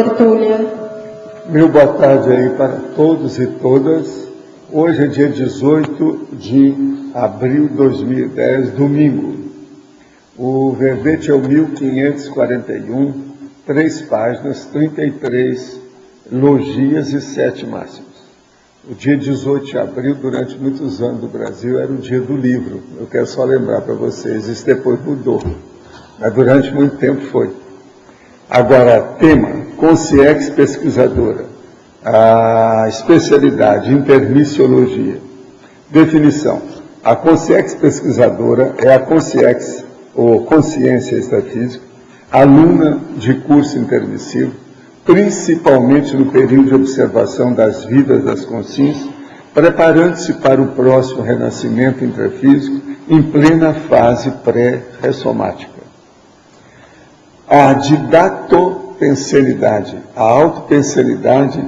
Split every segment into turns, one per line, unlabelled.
tertúlia.
Meu boa tarde aí para todos e todas. Hoje é dia 18 de abril de 2010, domingo. O verbete é o 1541, 3 páginas, 33 logias e 7 máximos. O dia 18 de abril, durante muitos anos do Brasil, era o dia do livro. Eu quero só lembrar para vocês, isso depois mudou, mas durante muito tempo foi. Agora, tema, consciex pesquisadora, a especialidade, intermissiologia. Definição, a consciex pesquisadora é a consciex, ou consciência extrafísica, aluna de curso intermissivo, principalmente no período de observação das vidas das consciências, preparando-se para o próximo renascimento intrafísico em plena fase pré-ressomática. A didatopensenidade, a autopensenidade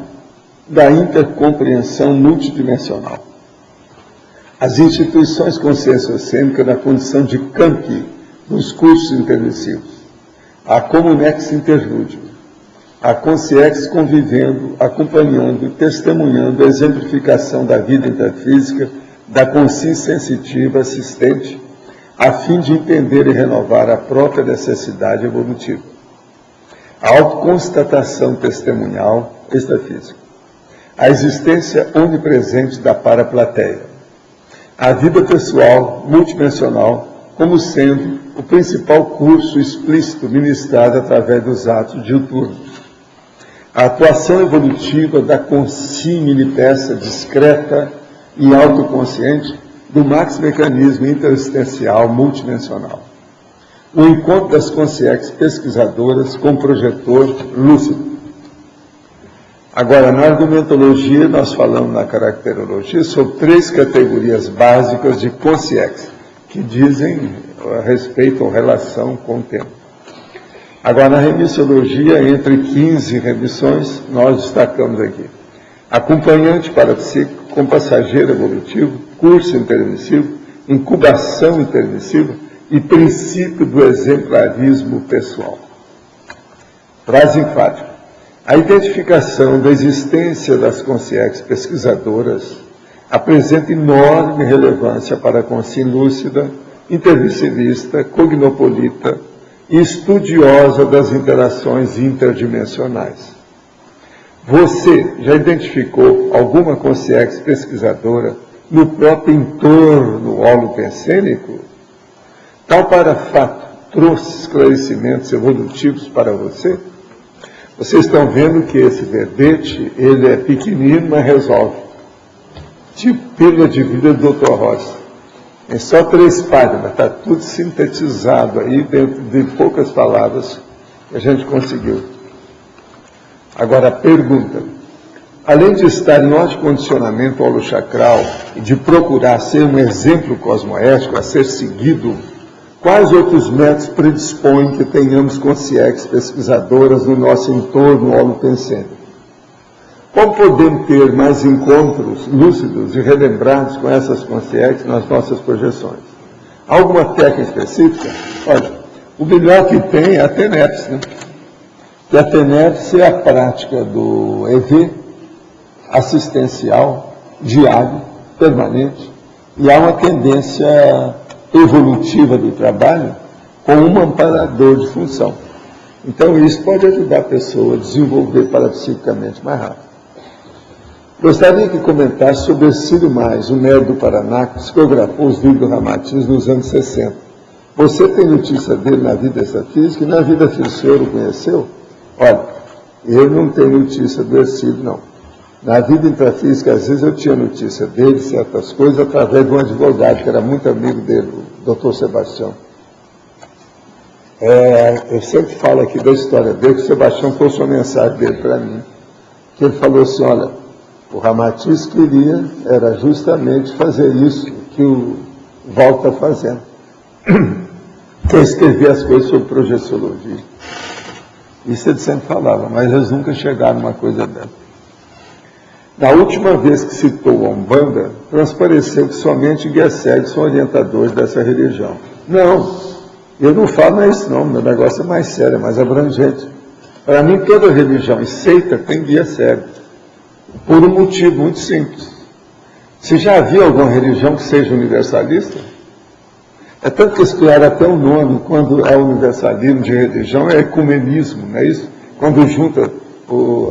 da intercompreensão multidimensional. As instituições conscienciocêntricas na condição de campi dos cursos intermissivos. A comunex interlúdio. A consciex convivendo, acompanhando e testemunhando a exemplificação da vida intrafísica da consciência sensitiva assistente, a fim de entender e renovar a própria necessidade evolutiva. A autoconstatação testemunhal extrafísica. A existência onipresente da paraplateia. A vida pessoal multidimensional como sendo o principal curso explícito ministrado através dos atos diuturnos. A atuação evolutiva da consciência peça discreta e autoconsciente do max-mecanismo interexistencial multidimensional. O encontro das consciex pesquisadoras com projetor lúcido. Agora, na argumentologia, nós falamos na caracterologia sobre 3 categorias básicas de consciex, que dizem respeito ou relação com o tempo. Agora, na remissiologia, entre 15 remissões, nós destacamos aqui acompanhante parapsíquico com passageiro evolutivo, curso intermissivo, incubação intermissiva e princípio do exemplarismo pessoal. Frase enfática. A identificação da existência das consciex pesquisadoras apresenta enorme relevância para a consciência lúcida, intermissivista, cognopolita e estudiosa das interações interdimensionais. Você já identificou alguma consciex pesquisadora no próprio entorno holopensênico? Tal parafato trouxe esclarecimentos evolutivos para você? Vocês estão vendo que esse verbete, ele é pequenino, mas resolve. Tipo pílula de vida do Dr. Rossi. É só 3 páginas, está tudo sintetizado aí dentro de poucas palavras que a gente conseguiu. Agora, pergunta. Além de estar em ótimo condicionamento holochacral e de procurar ser um exemplo cosmoético a ser seguido, quais outros métodos predispõem que tenhamos consciex pesquisadoras no nosso entorno holopensênico? Como podemos ter mais encontros lúcidos e relembrados com essas consciex nas nossas projeções? Alguma técnica específica? Olha, o melhor que tem é a TENEPS, né? Que a TENEPS é a prática do EV assistencial, diário, permanente, e há uma tendência evolutiva do trabalho com um amparador de função. Então, isso pode ajudar a pessoa a desenvolver parapsiquicamente mais rápido. Gostaria que comentasse sobre Ercílio Mais, o médico do Paraná, que psicografou os livros do Ramatiz nos anos 60. Você tem notícia dele na vida extrafísica e na vida física o senhor o conheceu? Olha, eu não tenho notícia do Ercílio, não. Na vida intrafísica, às vezes eu tinha notícia dele, certas coisas, através de um advogado, que era muito amigo dele, o Dr. Sebastião. Eu sempre falo aqui da história dele, que o Sebastião trouxe uma mensagem dele para mim, que ele falou assim, olha, o Ramatiz queria, era justamente fazer isso que o Val está fazendo, que é escrever as coisas sobre projeciologia. Isso ele sempre falava, mas eles nunca chegaram numa coisa dessa. Na última vez que citou a Umbanda, transpareceu que somente Guerceg são orientadores dessa religião. Não, eu não falo isso não, meu negócio é mais sério, é mais abrangente. Para mim, toda religião e seita tem guia cego, por um motivo muito simples. Você já viu alguma religião que seja universalista? É tanto que eles criaram até um nome, quando é universalismo de religião, é ecumenismo, não é isso? Quando junta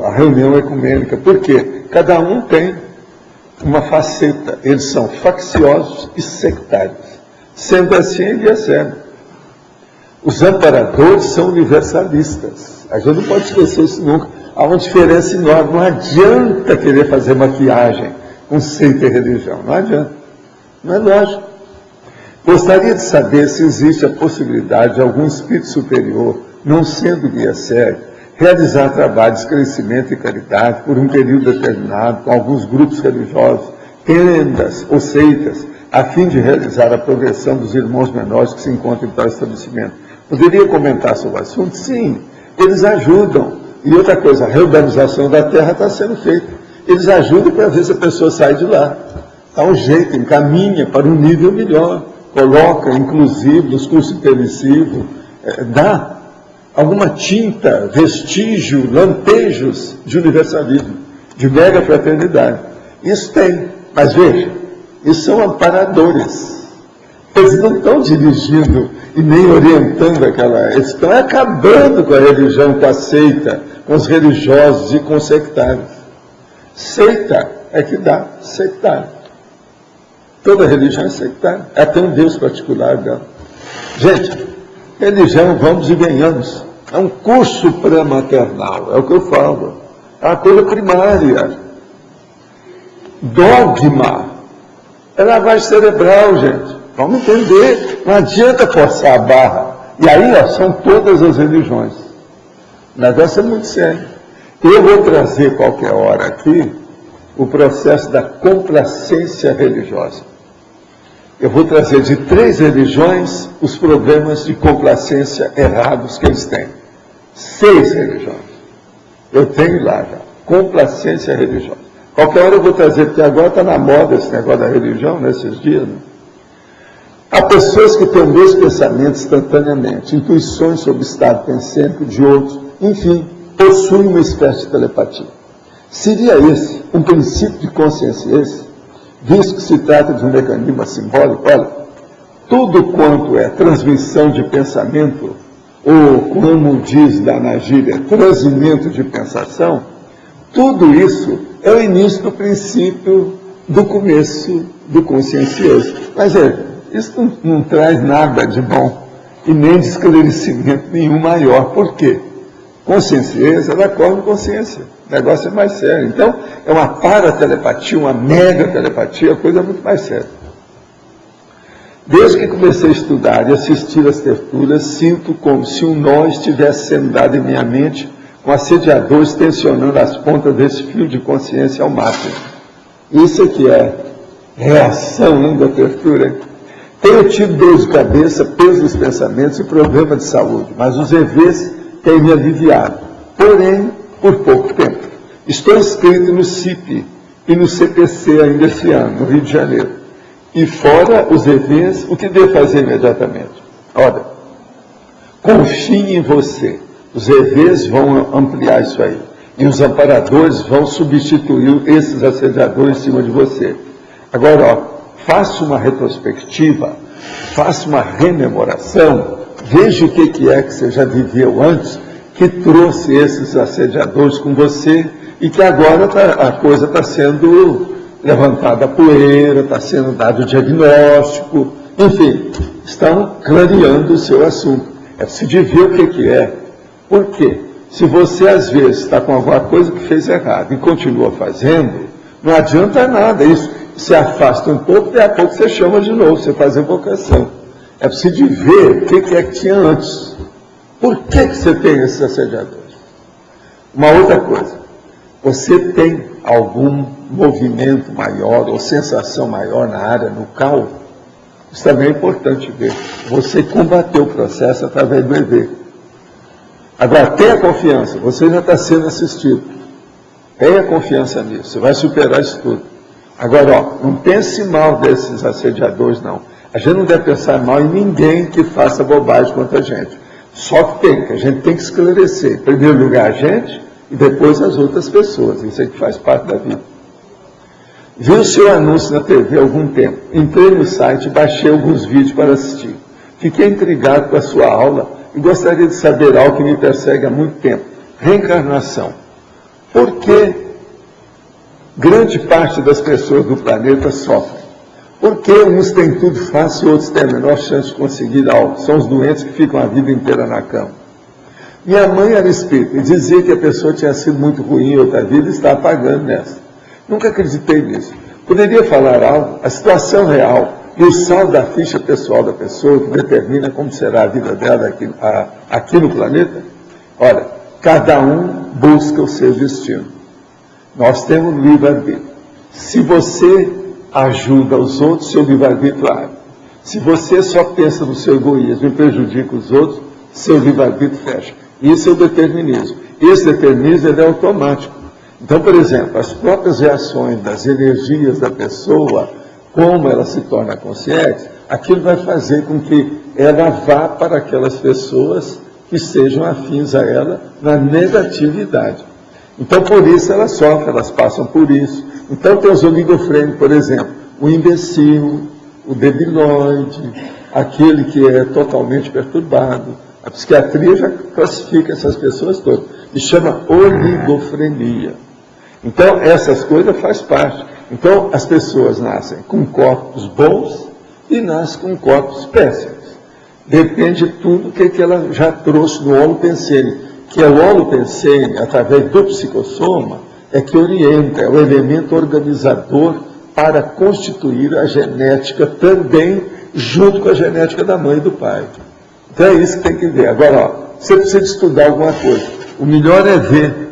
a reunião ecumênica. Por quê? Cada um tem uma faceta. Eles são facciosos e sectários. Sendo assim, ele é cego. Os amparadores são universalistas. A gente não pode esquecer isso nunca. Há uma diferença enorme. Não adianta querer fazer maquiagem com seita e religião. Não adianta. Não é lógico. Gostaria de saber se existe a possibilidade de algum espírito superior, não sendo guia cego, realizar trabalhos de crescimento e caridade por um período determinado, com alguns grupos religiosos, tendas ou seitas, a fim de realizar a progressão dos irmãos menores que se encontram em tal estabelecimento. Poderia comentar sobre o assunto? Sim, eles ajudam. E outra coisa, a reurbanização da terra está sendo feita. Eles ajudam para ver se a pessoa sai de lá. Dá um jeito, encaminha para um nível melhor. Coloca, inclusive, nos cursos intensivos, dá alguma tinta, vestígio, lampejos de universalismo, de mega fraternidade. Isso tem, mas veja, isso são amparadores. Eles não estão dirigindo e nem orientando aquela... Eles estão acabando com a religião, com a seita, com os religiosos e com os sectários. Seita é que dá sectário. Toda religião é sectária. Ela tem um Deus particular dela. Gente, religião, vamos e venhamos. É um curso pré-maternal, é o que eu falo. É uma coisa primária. Dogma é lavagem cerebral, gente. Vamos entender. Não adianta forçar a barra. E aí, ó, são todas as religiões. O negócio é muito sério. Eu vou trazer qualquer hora aqui o processo da complacência religiosa. Eu vou trazer de 3 religiões os problemas de complacência errados que eles têm. 6 religiões. Eu tenho lá já. Complacência religiosa. Qualquer hora eu vou trazer, porque agora está na moda esse negócio da religião, nesses dias. Né? Há pessoas que têm o mesmo pensamento instantaneamente, intuições sobre o estado pensênico de outros, enfim, possuem uma espécie de telepatia. Seria esse um princípio de consciência esse? Visto que se trata de um mecanismo simbólico, olha, tudo quanto é transmissão de pensamento, ou como diz lá na gíria, transimento de pensação, tudo isso é o início do princípio do começo do consciencioso. Mas isso não traz nada de bom, e nem de esclarecimento nenhum maior. Por quê? Consciencioso, ela corre consciência. O negócio é mais sério. Então, é uma paratelepatia, uma mega telepatia, a coisa é muito mais séria. Desde que comecei a estudar e assistir às tertulias, sinto como se um nó estivesse sendo dado em minha mente, com assediadores tensionando as pontas desse fio de consciência ao máximo. Isso aqui é reação da tertúlia. Tenho tido dor de cabeça, peso dos pensamentos e problema de saúde, mas os EVs têm me aliviado. Porém, por pouco tempo. Estou inscrito no CIP e no CPC ainda esse ano, no Rio de Janeiro. E fora os EVs, o que devo fazer imediatamente? Olha, confie em você. Os EVs vão ampliar isso aí. E os amparadores vão substituir esses assediadores em cima de você. Agora, ó, faça uma retrospectiva, faça uma rememoração, veja o que é que você já viveu antes, que trouxe esses assediadores com você e que agora a coisa está sendo levantada a poeira, está sendo dado o diagnóstico, enfim, estão clareando o seu assunto. É preciso ver o que é. Por quê? Se você às vezes está com alguma coisa que fez errado e continua fazendo, não adianta nada. Isso se afasta um pouco, daqui a pouco você chama de novo, você faz evocação. É preciso ver o que é que tinha antes. Por que você tem esses assediadores? Uma outra coisa, você tem algum movimento maior ou sensação maior na área nucal? Isso também é importante ver. Você combateu o processo através do EV. Agora, tenha confiança, você já está sendo assistido. Tenha confiança nisso, você vai superar isso tudo. Agora, ó, não pense mal desses assediadores, não. A gente não deve pensar mal em ninguém que faça bobagem contra a gente. Só que a gente tem que esclarecer, em primeiro lugar a gente e depois as outras pessoas, isso aí que faz parte da vida. Vi o seu anúncio na TV há algum tempo, entrei no site e baixei alguns vídeos para assistir. Fiquei intrigado com a sua aula e gostaria de saber algo que me persegue há muito tempo, reencarnação. Por que grande parte das pessoas do planeta sofrem? Por que uns têm tudo fácil e outros têm a menor chance de conseguir algo? São os doentes que ficam a vida inteira na cama. Minha mãe era espírita e dizia que a pessoa tinha sido muito ruim em outra vida e está pagando nessa. Nunca acreditei nisso. Poderia falar algo? A situação real e o saldo da ficha pessoal da pessoa que determina como será a vida dela aqui no planeta? Olha, cada um busca o seu destino. Nós temos livre-arbítrio. Se você ajuda os outros, seu livre-arbítrio abre. Se você só pensa no seu egoísmo e prejudica os outros, seu livre-arbítrio fecha. Isso é o determinismo. Esse determinismo ele é automático. Então, por exemplo, as próprias reações das energias da pessoa, como ela se torna consciente, aquilo vai fazer com que ela vá para aquelas pessoas que sejam afins a ela na negatividade. Então, por isso elas sofrem, elas passam por isso. Então, tem os oligofrênicos, por exemplo, o imbecil, o debilóide, aquele que é totalmente perturbado. A psiquiatria já classifica essas pessoas todas e chama oligofrenia. Então, essas coisas faz parte. Então, as pessoas nascem com corpos bons e nascem com corpos péssimos. Depende de tudo que ela já trouxe no holopensene, que é o holopensene, através do psicossoma, é que orienta, é o elemento organizador para constituir a genética também, junto com a genética da mãe e do pai. Então, é isso que tem que ver. Agora, ó, você precisa estudar alguma coisa. O melhor é ver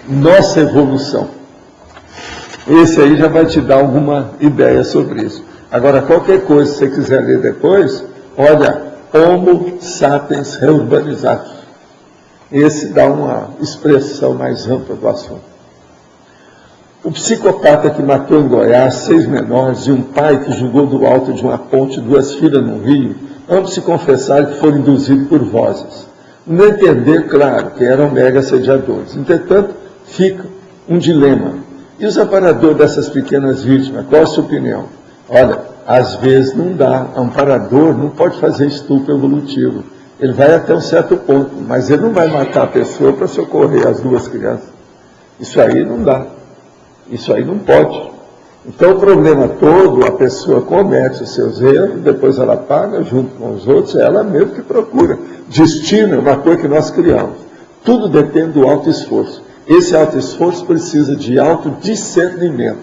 nossa evolução. Esse aí já vai te dar alguma ideia sobre isso. Agora, qualquer coisa que você quiser ler depois, olha, Homo sapiens reurbanizado. Esse dá uma expressão mais ampla do assunto. O psicopata que matou em Goiás 6 menores e um pai que jogou do alto de uma ponte 2 filhas no rio, ambos se confessaram que foram induzidos por vozes. No entender, claro, que eram mega assediadores. Entretanto, fica um dilema. E os amparadores dessas pequenas vítimas, qual a sua opinião? Olha, às vezes não dá. Amparador não pode fazer estupro evolutivo. Ele vai até um certo ponto, mas ele não vai matar a pessoa para socorrer as 2 crianças. Isso aí não dá. Isso aí não pode. Então o problema todo, a pessoa comete os seus erros, depois ela paga junto com os outros, é ela mesma que procura. Destino é uma coisa que nós criamos. Tudo depende do autoesforço. Esse autoesforço precisa de autodiscernimento.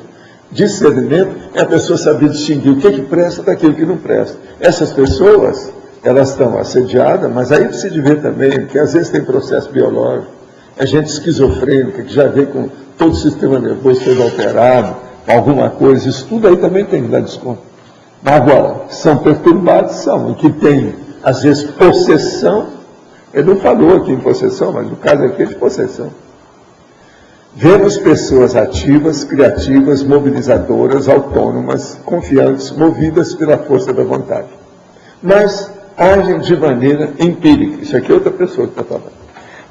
Discernimento é a pessoa saber distinguir o que presta daquilo que não presta. Essas pessoas, elas estão assediadas, mas aí precisa ver também, que às vezes tem processo biológico, é gente esquizofrênica, que já vê com todo o sistema nervoso sendo alterado, alguma coisa, isso tudo aí também tem que dar desconto. Mas agora, são perturbados, são, e que tem, às vezes, possessão, ele não falou aqui em possessão, mas o caso aqui é de possessão. Vemos pessoas ativas, criativas, mobilizadoras, autônomas, confiantes, movidas pela força da vontade. Mas agem de maneira empírica. Isso aqui é outra pessoa que está falando.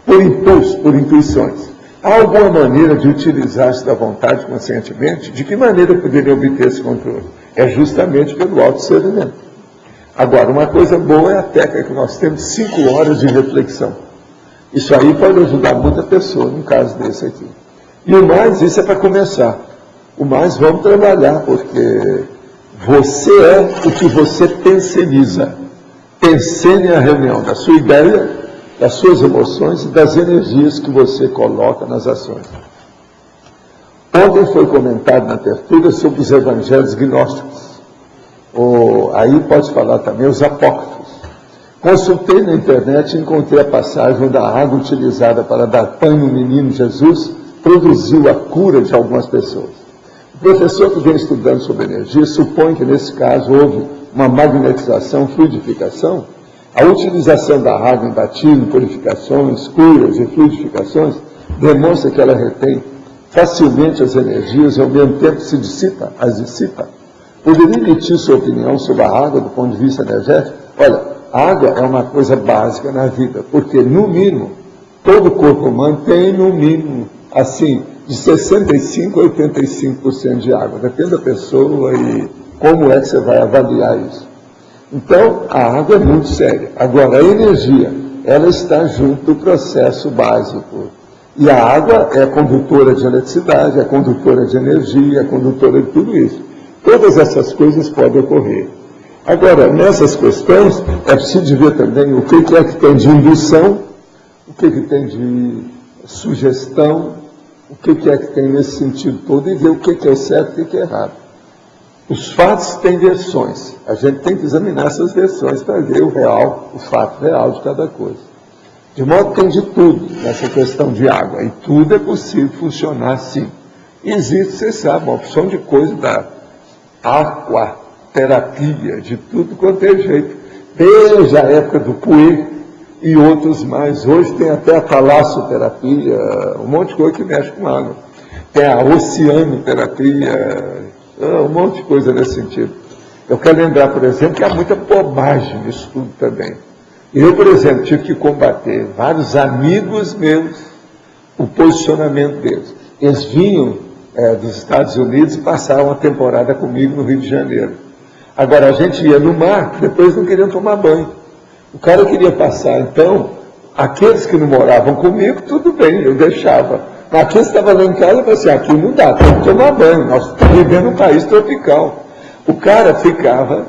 Por impulso, por intuições. Há alguma maneira de utilizar-se da vontade conscientemente? De que maneira poderia obter esse controle? É justamente pelo autodiscernimento. Agora, uma coisa boa é a técnica que nós temos, 5 horas de reflexão. Isso aí pode ajudar muita pessoa, no caso desse aqui. E o mais, isso é para começar. O mais, vamos trabalhar, porque você é o que você penseniza. Pensene a reunião da sua ideia, das suas emoções e das energias que você coloca nas ações. Ontem foi comentado na abertura sobre os evangelhos gnósticos. Aí pode falar também os apócrifos. Consultei na internet e encontrei a passagem onde a água utilizada para dar banho no menino Jesus produziu a cura de algumas pessoas. O professor que vem estudando sobre energia supõe que nesse caso houve uma magnetização, fluidificação. A utilização da água em batismo, purificações, curas e fluidificações demonstra que ela retém facilmente as energias e ao mesmo tempo as dissipa. Poderia emitir sua opinião sobre a água do ponto de vista energético? Olha, a água é uma coisa básica na vida, porque, no mínimo, todo corpo humano tem, no mínimo, assim, de 65% a 85% de água. Depende da pessoa e como é que você vai avaliar isso. Então, a água é muito séria. Agora, a energia, ela está junto do processo básico. E a água é condutora de eletricidade, é condutora de energia, é condutora de tudo isso. Todas essas coisas podem ocorrer. Agora, nessas questões, é preciso ver também o que é que tem de indução, o que tem de sugestão, o que é que tem nesse sentido todo, e ver o que é certo e o que é errado. Os fatos têm versões. A gente tem que examinar essas versões para ver o real, o fato real de cada coisa. De modo que tem de tudo nessa questão de água. E tudo é possível funcionar assim. E existe, você sabe, uma opção de coisa da aquaterapia, de tudo quanto é jeito. Desde a época do Puê e outros mais. Hoje tem até a talassoterapia, um monte de coisa que mexe com água. Tem a oceanoterapia, um monte de coisa nesse sentido. Eu quero lembrar, por exemplo, que há muita bobagem nisso tudo também. Eu, por exemplo, tive que combater vários amigos meus, o posicionamento deles. Eles vinham dos Estados Unidos e passavam uma temporada comigo no Rio de Janeiro. Agora, a gente ia no mar, depois não queriam tomar banho. O cara queria passar, então, aqueles que não moravam comigo, tudo bem, eu deixava. Mas aqueles que estavam lá em casa, eu falei assim, aqui não dá, tem que tomar banho, nós estamos vivendo num país tropical. O cara ficava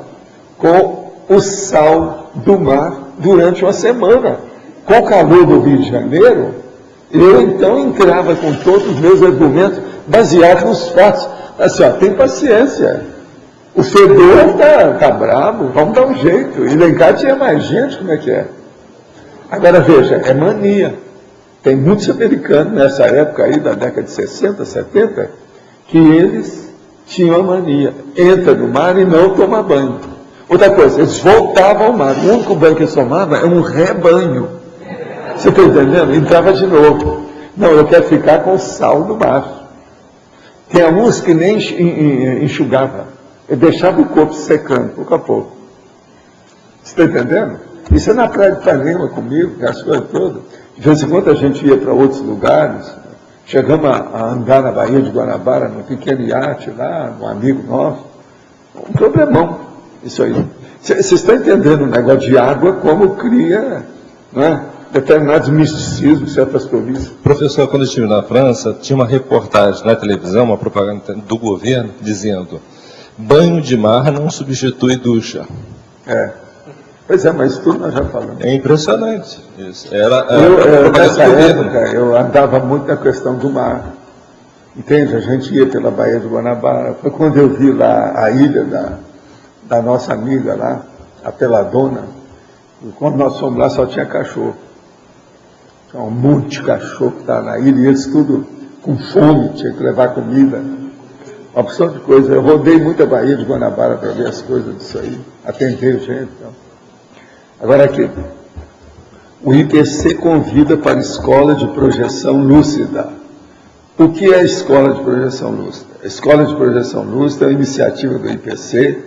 com o sal do mar durante uma semana. Com o calor do Rio de Janeiro, eu então entrava com todos os meus argumentos baseados nos fatos. Assim, ó, tem paciência. O fedor está bravo, vamos dar um jeito. E lá em cá tinha mais gente, como é que é? Agora veja, é mania. Tem muitos americanos nessa época aí, da década de 60, 70, que eles tinham a mania. Entra no mar e não toma banho. Outra coisa, eles voltavam ao mar. O único banho que eles tomavam é um rebanho. Você está entendendo? Entrava de novo. Não, eu quero ficar com o sal do mar. Tem alguns que nem enxugava. Ele deixava o corpo secando, pouco a pouco. Você está entendendo? Isso é na praia de Ipanema comigo, que as coisas todas. De vez em quando a gente ia para outros lugares. Chegamos a andar na Baía de Guanabara, num pequeno iate lá, um amigo nosso. Um problemão, isso aí. Vocês estão entendendo o negócio de água, como cria, não é, determinados misticismos, certas coisas.
Professor, quando eu estive na França, tinha uma reportagem na televisão, uma propaganda do governo, dizendo: banho de mar não substitui ducha.
Pois é, mas tudo nós já falamos.
É impressionante isso.
Nessa época, eu andava muito na questão do mar. Entende? A gente ia pela Baía de Guanabara. Foi quando eu vi lá a ilha da nossa amiga lá, a Peladona. E quando nós fomos lá, só tinha cachorro. Tinha um monte de cachorro que estava na ilha, e eles tudo com fome, tinha que levar comida. Uma opção de coisa. Eu rodei muito a Baía de Guanabara para ver as coisas disso aí, atender gente. Então. Agora aqui, o IPC convida para a Escola de Projeção Lúcida. O que é a Escola de Projeção Lúcida? A Escola de Projeção Lúcida é uma iniciativa do IPC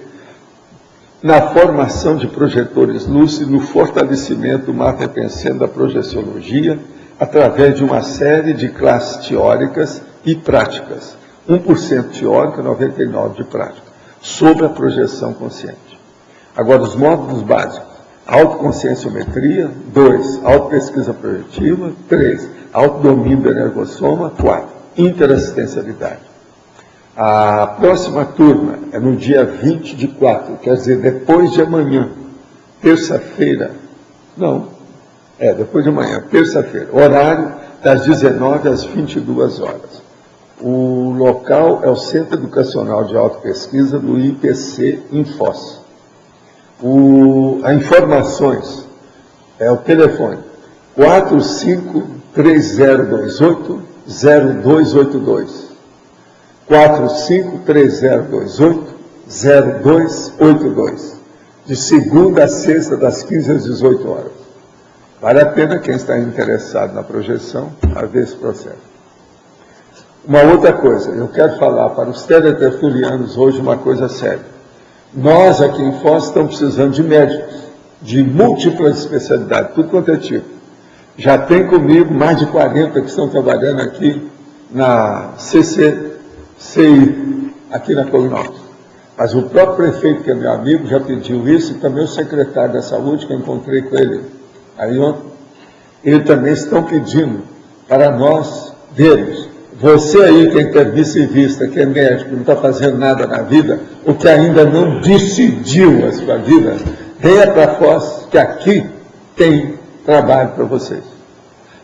na formação de projetores lúcidos, no fortalecimento do mapa pensando da projeciologia, através de uma série de classes teóricas e práticas. 1% teórica, 99% de prática, sobre a projeção consciente. Agora, os módulos básicos. Autoconscienciometria, 2, autopesquisa projetiva, 3, autodomínio do energossoma, 4, interassistencialidade. A próxima turma é no dia 20 de 4, quer dizer, depois de amanhã, terça-feira, depois de amanhã, terça-feira, horário das 19 às 22 horas. O local é o Centro Educacional de Autopesquisa do IPC Infos. As informações é o telefone 453028-0282 453028-0282 de segunda a sexta das 15 às 18 horas. Vale a pena quem está interessado na projeção a ver esse processo. Uma outra coisa, eu quero falar para os teletertulianos hoje uma coisa séria. Nós aqui em Foz estamos precisando de médicos. de múltiplas especialidades, tudo quanto é tipo. Já tem comigo mais de 40 que estão trabalhando aqui na CCCI, aqui na Cognópolis. Mas o próprio prefeito, que é meu amigo, já pediu isso, e também o secretário da Saúde, que eu encontrei com ele aí ontem, eles também estão pedindo para nós vermos. Você aí, que é internista, que é médico, não está fazendo nada na vida, ou que ainda não decidiu a sua vida, venha para Foz, que aqui tem trabalho para vocês.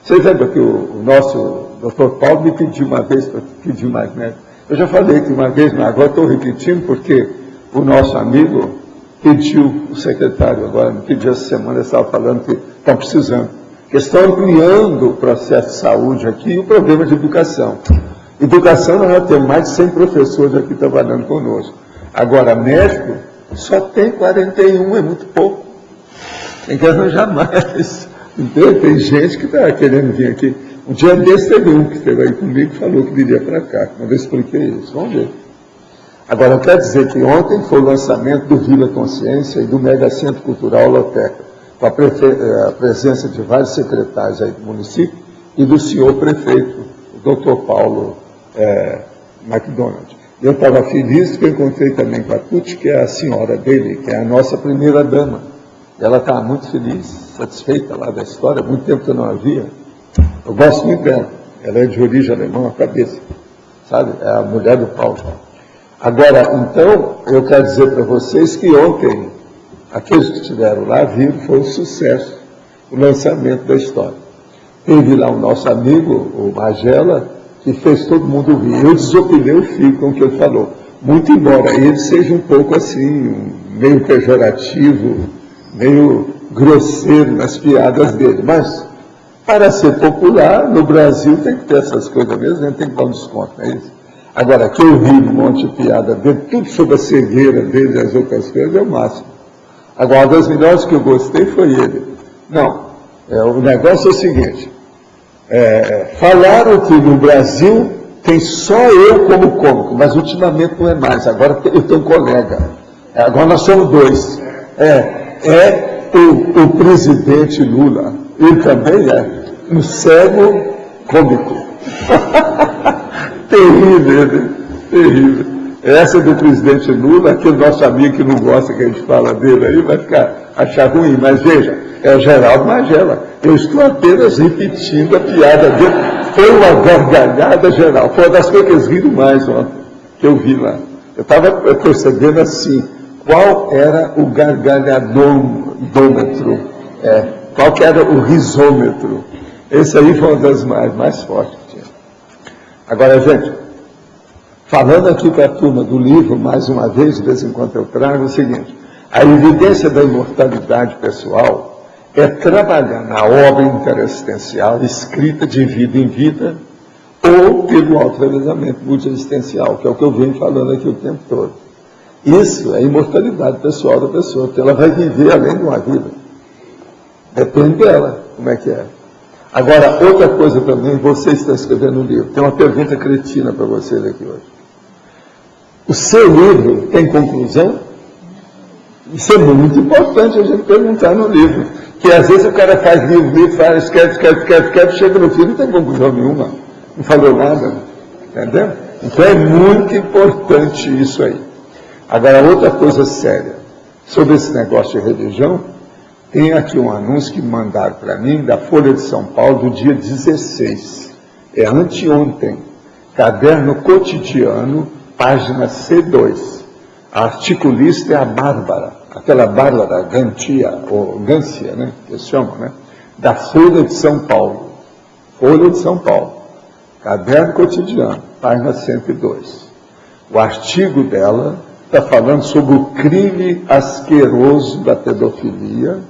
Vocês lembram que o nosso Dr. Paulo me pediu uma vez para pedir mais médico? Eu já falei que uma vez, mas agora estou repetindo, porque o nosso amigo pediu, o secretário agora me pediu essa semana, estava falando que estão precisando. Que estão ampliando o processo de saúde aqui e o problema de educação. Educação, nós já temos mais de 100 professores aqui trabalhando conosco. Agora, médico, só tem 41, é muito pouco. Tem que arranjar mais. Entendeu? Tem gente que está querendo vir aqui. Um dia desse teve um que esteve aí comigo e falou que viria para cá. Quando eu expliquei isso, vamos ver. Agora, eu quero dizer que ontem foi o lançamento do Vila Consciência e do Mega Centro Cultural Loteca, com a presença de vários secretários aí do município e do senhor prefeito, o doutor Paulo McDonald. Eu estava feliz porque eu encontrei também com a Tuti, que é a senhora dele, que é a nossa primeira dama. Ela estava muito feliz, satisfeita lá da história, há muito tempo que eu não a via. Eu gosto muito dela, ela é de origem alemã, a cabeça, sabe? É a mulher do Paulo. Agora, então, eu quero dizer para vocês que ontem, aqueles que estiveram lá viram, foi um sucesso, o lançamento da história. Teve lá o nosso amigo, o Magela, que fez todo mundo rir. Eu desopilei o fio com o que ele falou. Muito embora ele seja um pouco assim, meio pejorativo, meio grosseiro nas piadas dele. Mas, para ser popular, no Brasil tem que ter essas coisas mesmo, a gente tem que dar um desconto, não é isso? Agora, que eu ri um monte de piada dele, tudo sobre a cegueira dele e as outras coisas, é o máximo. Agora, uma das melhores que eu gostei foi ele. Não, o negócio é o seguinte, falaram que no Brasil tem só eu como cômico, mas ultimamente não é mais, agora eu tenho um colega, agora nós somos dois, o presidente Lula, ele também é um cego cômico, terrível, terrível. Essa do presidente Lula, aquele nosso amigo que não gosta que a gente fala dele aí, vai achar ruim. Mas veja, é o Geraldo Magela. Eu estou apenas repetindo a piada dele. Foi uma gargalhada geral. Foi uma das coisas que eles riram mais ontem, que eu vi lá. Eu estava percebendo assim, qual era o gargalhadômetro, qual que era o risômetro. Esse aí foi uma das mais fortes que tinha. Agora, gente, falando aqui para a turma do livro, mais uma vez, de vez em quando eu trago, é o seguinte, a evidência da imortalidade pessoal é trabalhar na obra interassistencial, escrita de vida em vida, ou pelo auto-realizamento multiexistencial, que é o que eu venho falando aqui o tempo todo. Isso é a imortalidade pessoal da pessoa, porque ela vai viver além de uma vida. Depende dela, como é que é. Agora, outra coisa também, você está escrevendo um livro, tem uma pergunta cretina para vocês aqui hoje. O seu livro tem conclusão? Isso é muito importante a gente perguntar no livro. Que às vezes o cara faz livro, escreve, chega no fim e não tem conclusão nenhuma. Não falou nada. Entendeu? Então é muito importante isso aí. Agora, outra coisa séria. Sobre esse negócio de religião, tem aqui um anúncio que mandaram para mim, da Folha de São Paulo, do dia 16. É anteontem. Caderno Cotidiano, página C2. A articulista é a Bárbara, aquela Bárbara Gantia, ou Gância, né, que eles chamam, né, da Folha de São Paulo. Folha de São Paulo. Caderno Cotidiano, página 102. O artigo dela está falando sobre o crime asqueroso da pedofilia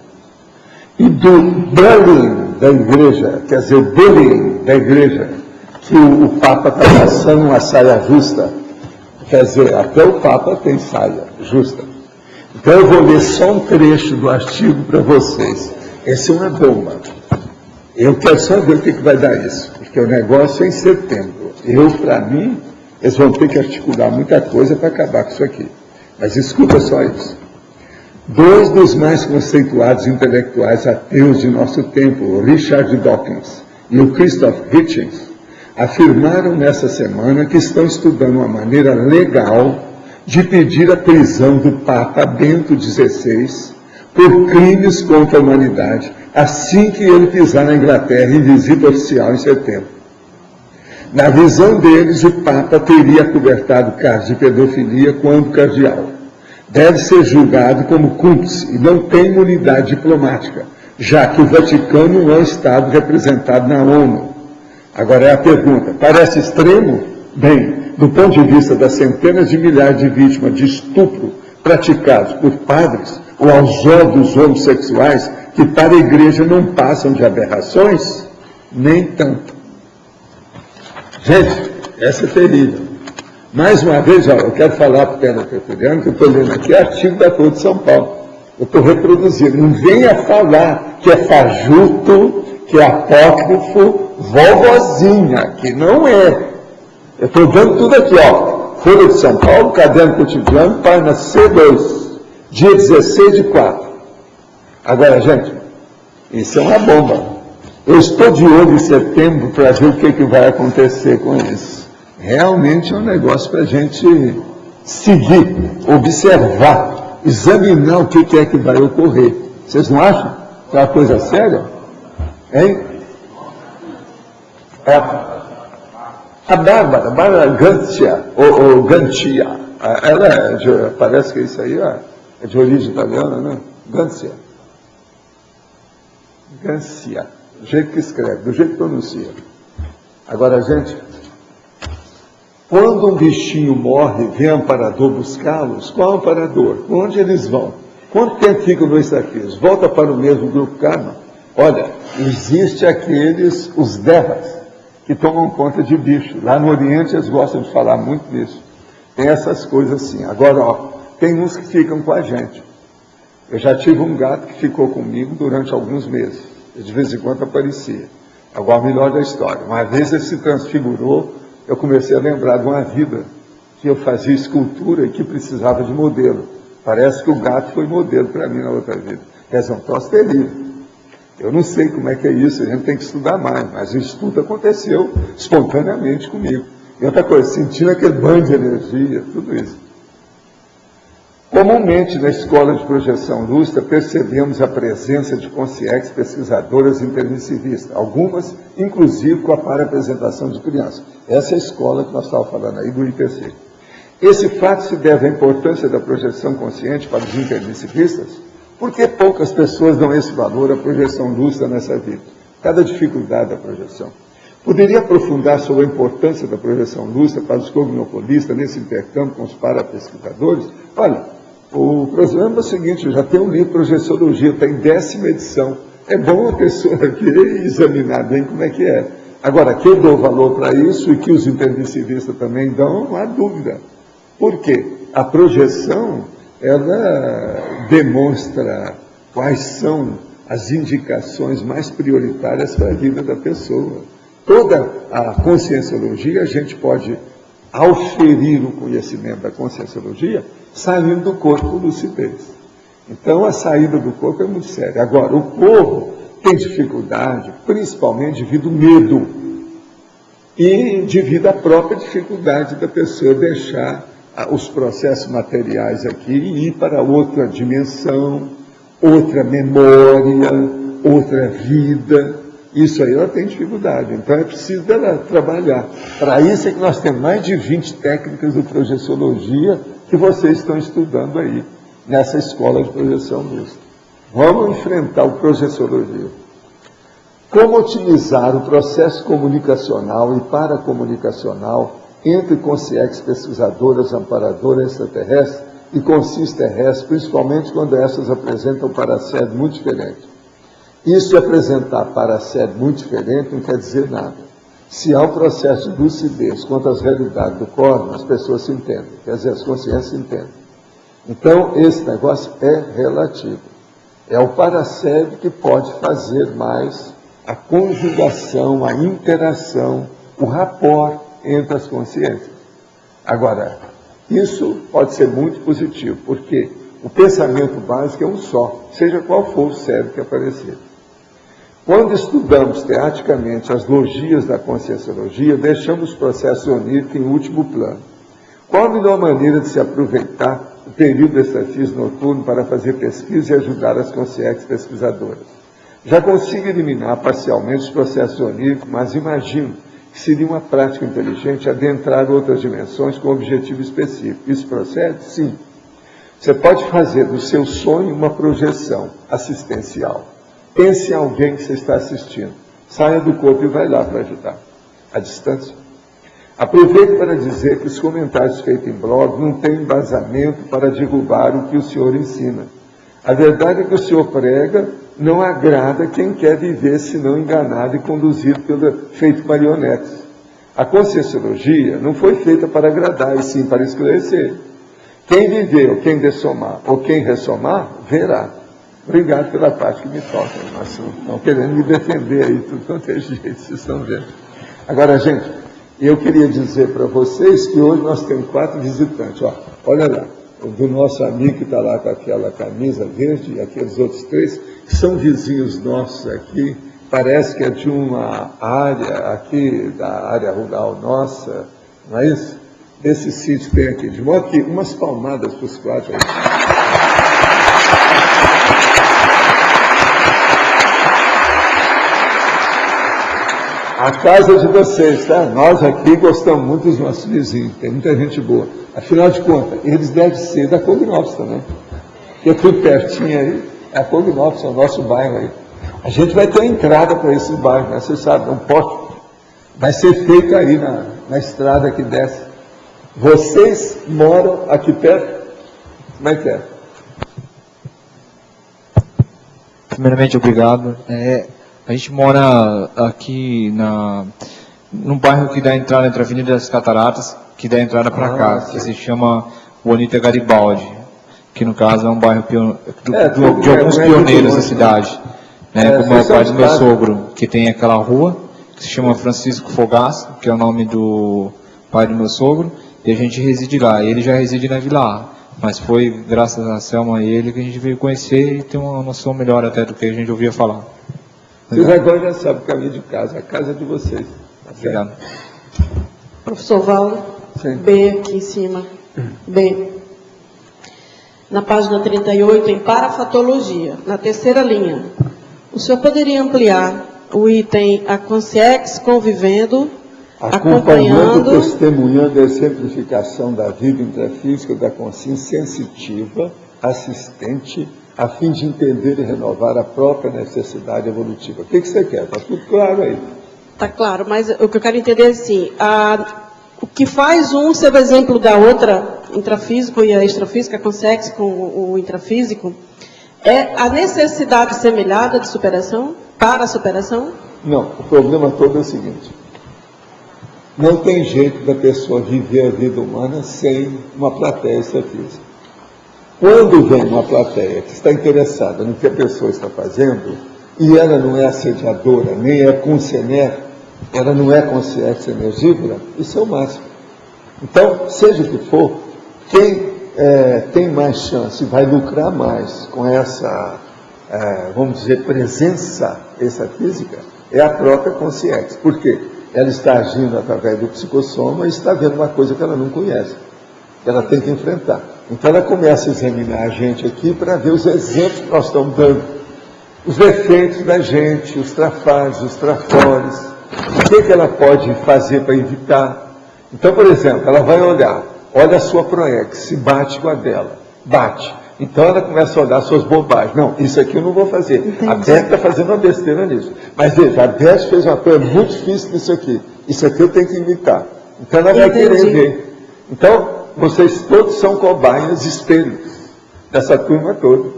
e do bullying da igreja, quer dizer, o bullying da igreja, que o Papa está passando uma saia justa. Quer dizer, até o Papa tem saia justa. Então eu vou ler só um trecho do artigo para vocês. Essa é uma bomba. Eu quero só ver o que vai dar isso, porque o negócio é em setembro. Para mim, eles vão ter que articular muita coisa para acabar com isso aqui. Mas escuta só isso. Dois dos mais conceituados intelectuais ateus de nosso tempo, o Richard Dawkins e o Christoph Hitchens, afirmaram nessa semana que estão estudando uma maneira legal de pedir a prisão do Papa Bento XVI por crimes contra a humanidade, assim que ele pisar na Inglaterra em visita oficial em setembro. Na visão deles, o Papa teria acobertado casos de pedofilia quando cardeal. Deve ser julgado como cúmplice e não tem imunidade diplomática, já que o Vaticano não é um Estado representado na ONU. Agora é a pergunta, parece extremo? Bem, do ponto de vista das centenas de milhares de vítimas de estupro praticados por padres ou aos olhos homossexuais, que para a igreja não passam de aberrações, nem tanto. Gente, essa é terrível. Mais uma vez, eu quero falar para o telepeculiano, que eu estou lendo aqui, artigo da Folha de São Paulo. Eu estou reproduzindo. Não venha falar que é fajuto, que é apócrifo, vovozinha, que não é. Eu estou dando tudo aqui, ó. Folha de São Paulo, Caderno Cotidiano, página C2, dia 16/4. Agora, gente, isso é uma bomba. Eu estou de olho em setembro para ver o que vai acontecer com isso. Realmente é um negócio para a gente seguir, observar, examinar o que é que vai ocorrer. Vocês não acham que é uma coisa séria? Hein? A Bárbara Gantia, ou Gantia, ela parece que isso aí é de origem italiana, né? Gantia, do jeito que escreve, do jeito que pronuncia. Agora, gente, quando um bichinho morre, vem amparador buscá-los, qual amparador? Onde eles vão? Quanto tempo ficam no Estaquis? Volta para o mesmo grupo karma? Olha, existe aqueles, os devas, que tomam conta de bicho. Lá no Oriente eles gostam de falar muito disso. Tem essas coisas assim. Agora, ó, tem uns que ficam com a gente. Eu já tive um gato que ficou comigo durante alguns meses. De vez em quando aparecia. Agora, melhor da história. Uma vez ele se transfigurou, eu comecei a lembrar de uma vida que eu fazia escultura e que precisava de modelo. Parece que o gato foi modelo para mim na outra vida. Quer dizer, um troço terrível. Eu não sei como é que é isso, a gente tem que estudar mais, mas o estudo aconteceu espontaneamente comigo. E outra coisa, sentindo aquele banho de energia, tudo isso. Comumente, na escola de projeção lúcida, percebemos a presença de consciências pesquisadoras intermissivistas, algumas, inclusive, com a para-apresentação de crianças. Essa é a escola que nós estávamos falando aí do IPC. Esse fato se deve à importância da projeção consciente para os intermissivistas. Por que poucas pessoas dão esse valor à projeção lúcida nessa vida? Cada dificuldade da projeção. Poderia aprofundar sobre a importância da projeção lúcida para os cognopolistas nesse intercâmbio com os parapesquisadores? Olha, o problema é o seguinte, eu já tenho um livro Projeciologia, está em 10ª edição. É bom a pessoa aqui examinar bem como é que é. Agora, que eu dou valor para isso e que os intermissivistas também dão, não há dúvida. Por quê? A projeção, ela demonstra quais são as indicações mais prioritárias para a vida da pessoa. Toda a conscienciologia, a gente pode auferir o conhecimento da conscienciologia saindo do corpo com lucidez. Então, a saída do corpo é muito séria. Agora, o povo tem dificuldade, principalmente devido ao medo e devido à própria dificuldade da pessoa deixar os processos materiais aqui e ir para outra dimensão, outra memória, outra vida. Isso aí ela tem dificuldade, então é preciso dela trabalhar. Para isso é que nós temos mais de 20 técnicas de projeciologia que vocês estão estudando aí, nessa escola de projeção lúcida. Vamos enfrentar o projeciologia. Como otimizar o processo comunicacional e paracomunicacional entre consciências pesquisadoras, amparadoras extraterrestres e consciências terrestres, principalmente quando essas apresentam paracédio muito diferente. Isso de apresentar paracédio muito diferente não quer dizer nada. Se há um processo de lucidez quanto às realidades do cosmos, as pessoas se entendem, quer dizer, as consciências se entendem. Então, esse negócio é relativo. É o paracédio que pode fazer mais a conjugação, a interação, o rapport entre as consciências. Agora, isso pode ser muito positivo, porque O pensamento básico é um só, seja qual for o cérebro que aparecer. Quando estudamos teaticamente as logias da conscienciologia, deixamos os processos oníricos em último plano. Qual a melhor maneira de se aproveitar o período extrafísico noturno para fazer pesquisa e ajudar as consciências pesquisadoras? Já consigo eliminar parcialmente os processos oníricos, mas imagino que seria uma prática inteligente adentrar outras dimensões com objetivo específico. Isso procede? Sim. Você pode fazer do seu sonho uma projeção assistencial. Pense em alguém que você está assistindo. Saia do corpo e vai lá para ajudar. À distância. Aproveito para dizer que os comentários feitos em blog não têm embasamento para derrubar o que o senhor ensina. A verdade é que o senhor prega não agrada quem quer viver senão enganado e conduzido pelo feito marionetes. A conscienciologia não foi feita para agradar, e sim para esclarecer. Quem viveu, quem dessomar ou quem ressomar, verá. Obrigado pela parte que me toca. Nós estão querendo me defender aí, tudo quanto é jeito, vocês estão vendo. Agora, gente, eu queria dizer para vocês que hoje nós temos 4 visitantes. Ó, olha lá, do nosso amigo que está lá com aquela camisa verde, e aqueles outros 3, que são vizinhos nossos aqui, parece que é de uma área aqui, da área rural nossa, não é isso? Esse sítio tem aqui, de modo que umas palmadas para os 4 aí. A casa de vocês, tá? Nós aqui gostamos muito dos nossos vizinhos, tem muita gente boa. Afinal de contas, eles devem ser da Cognópolis também. Porque é tudo pertinho aí, é a Cognópolis, é o nosso bairro aí. A gente vai ter a entrada para esse bairro, né? Você sabe, um poste vai ser feito aí na estrada que desce. Vocês moram aqui perto? Como é que é?
Primeiramente, obrigado. A gente mora aqui num bairro que dá entrada entre a Avenida das Cataratas, que dá entrada para cá, que se chama Bonita Garibaldi, que no caso é um bairro de alguns pioneiros da cidade, né, como é o pai do meu sogro, que tem aquela rua, que se chama Francisco Fogaça, que é o nome do pai do meu sogro, e a gente reside lá. Ele já reside na Vila A, mas foi graças a Selma e ele que a gente veio conhecer e ter uma noção melhor até do que a gente ouvia falar.
Vocês agora já sabem o caminho de casa, a casa é de vocês. Tá.
Obrigado.
Professor Valdo,
Sim.
B aqui em cima. B. Na página 38, em parafatologia, na terceira linha. O senhor poderia ampliar o item a consciex convivendo,
Acompanhando,
acompanhando,
testemunhando a exemplificação da vida intrafísica da consciência sensitiva, assistente, a fim de entender e renovar a própria necessidade evolutiva. O que você quer? Está tudo claro aí.
Está claro, mas o que eu quero entender é assim, o que faz um ser o exemplo da outra, intrafísico e a extrafísica, a consciex com o intrafísico, é a necessidade semelhada de superação, para a superação?
Não, o problema todo é o seguinte. Não tem jeito da pessoa viver a vida humana sem uma plateia extrafísica. Quando vem uma plateia que está interessada no que a pessoa está fazendo, e ela não é assediadora, nem é consciência, ela não é consciência energívora, isso é o máximo. Então, seja o que for, quem tem mais chance, vai lucrar mais com essa, vamos dizer, presença extrafísica, é a própria consciência. Por quê? Ela está agindo através do psicossoma e está vendo uma coisa que ela não conhece, que ela tem que enfrentar. Então ela começa a examinar a gente aqui para ver os exemplos que nós estamos dando, os defeitos da gente, os trafares, os trafores, o que ela pode fazer para evitar. Então, por exemplo, ela vai olha a sua proex, se bate com a dela, bate. Então ela começa a olhar suas bobagens. Não, isso aqui eu não vou fazer. Entendi. A Beth está fazendo uma besteira nisso. Mas veja, a Beth fez uma coisa muito difícil nisso aqui. Isso aqui eu tenho que imitar. Então ela vai querer ver. Então, vocês todos são cobaias, espelhos dessa turma toda.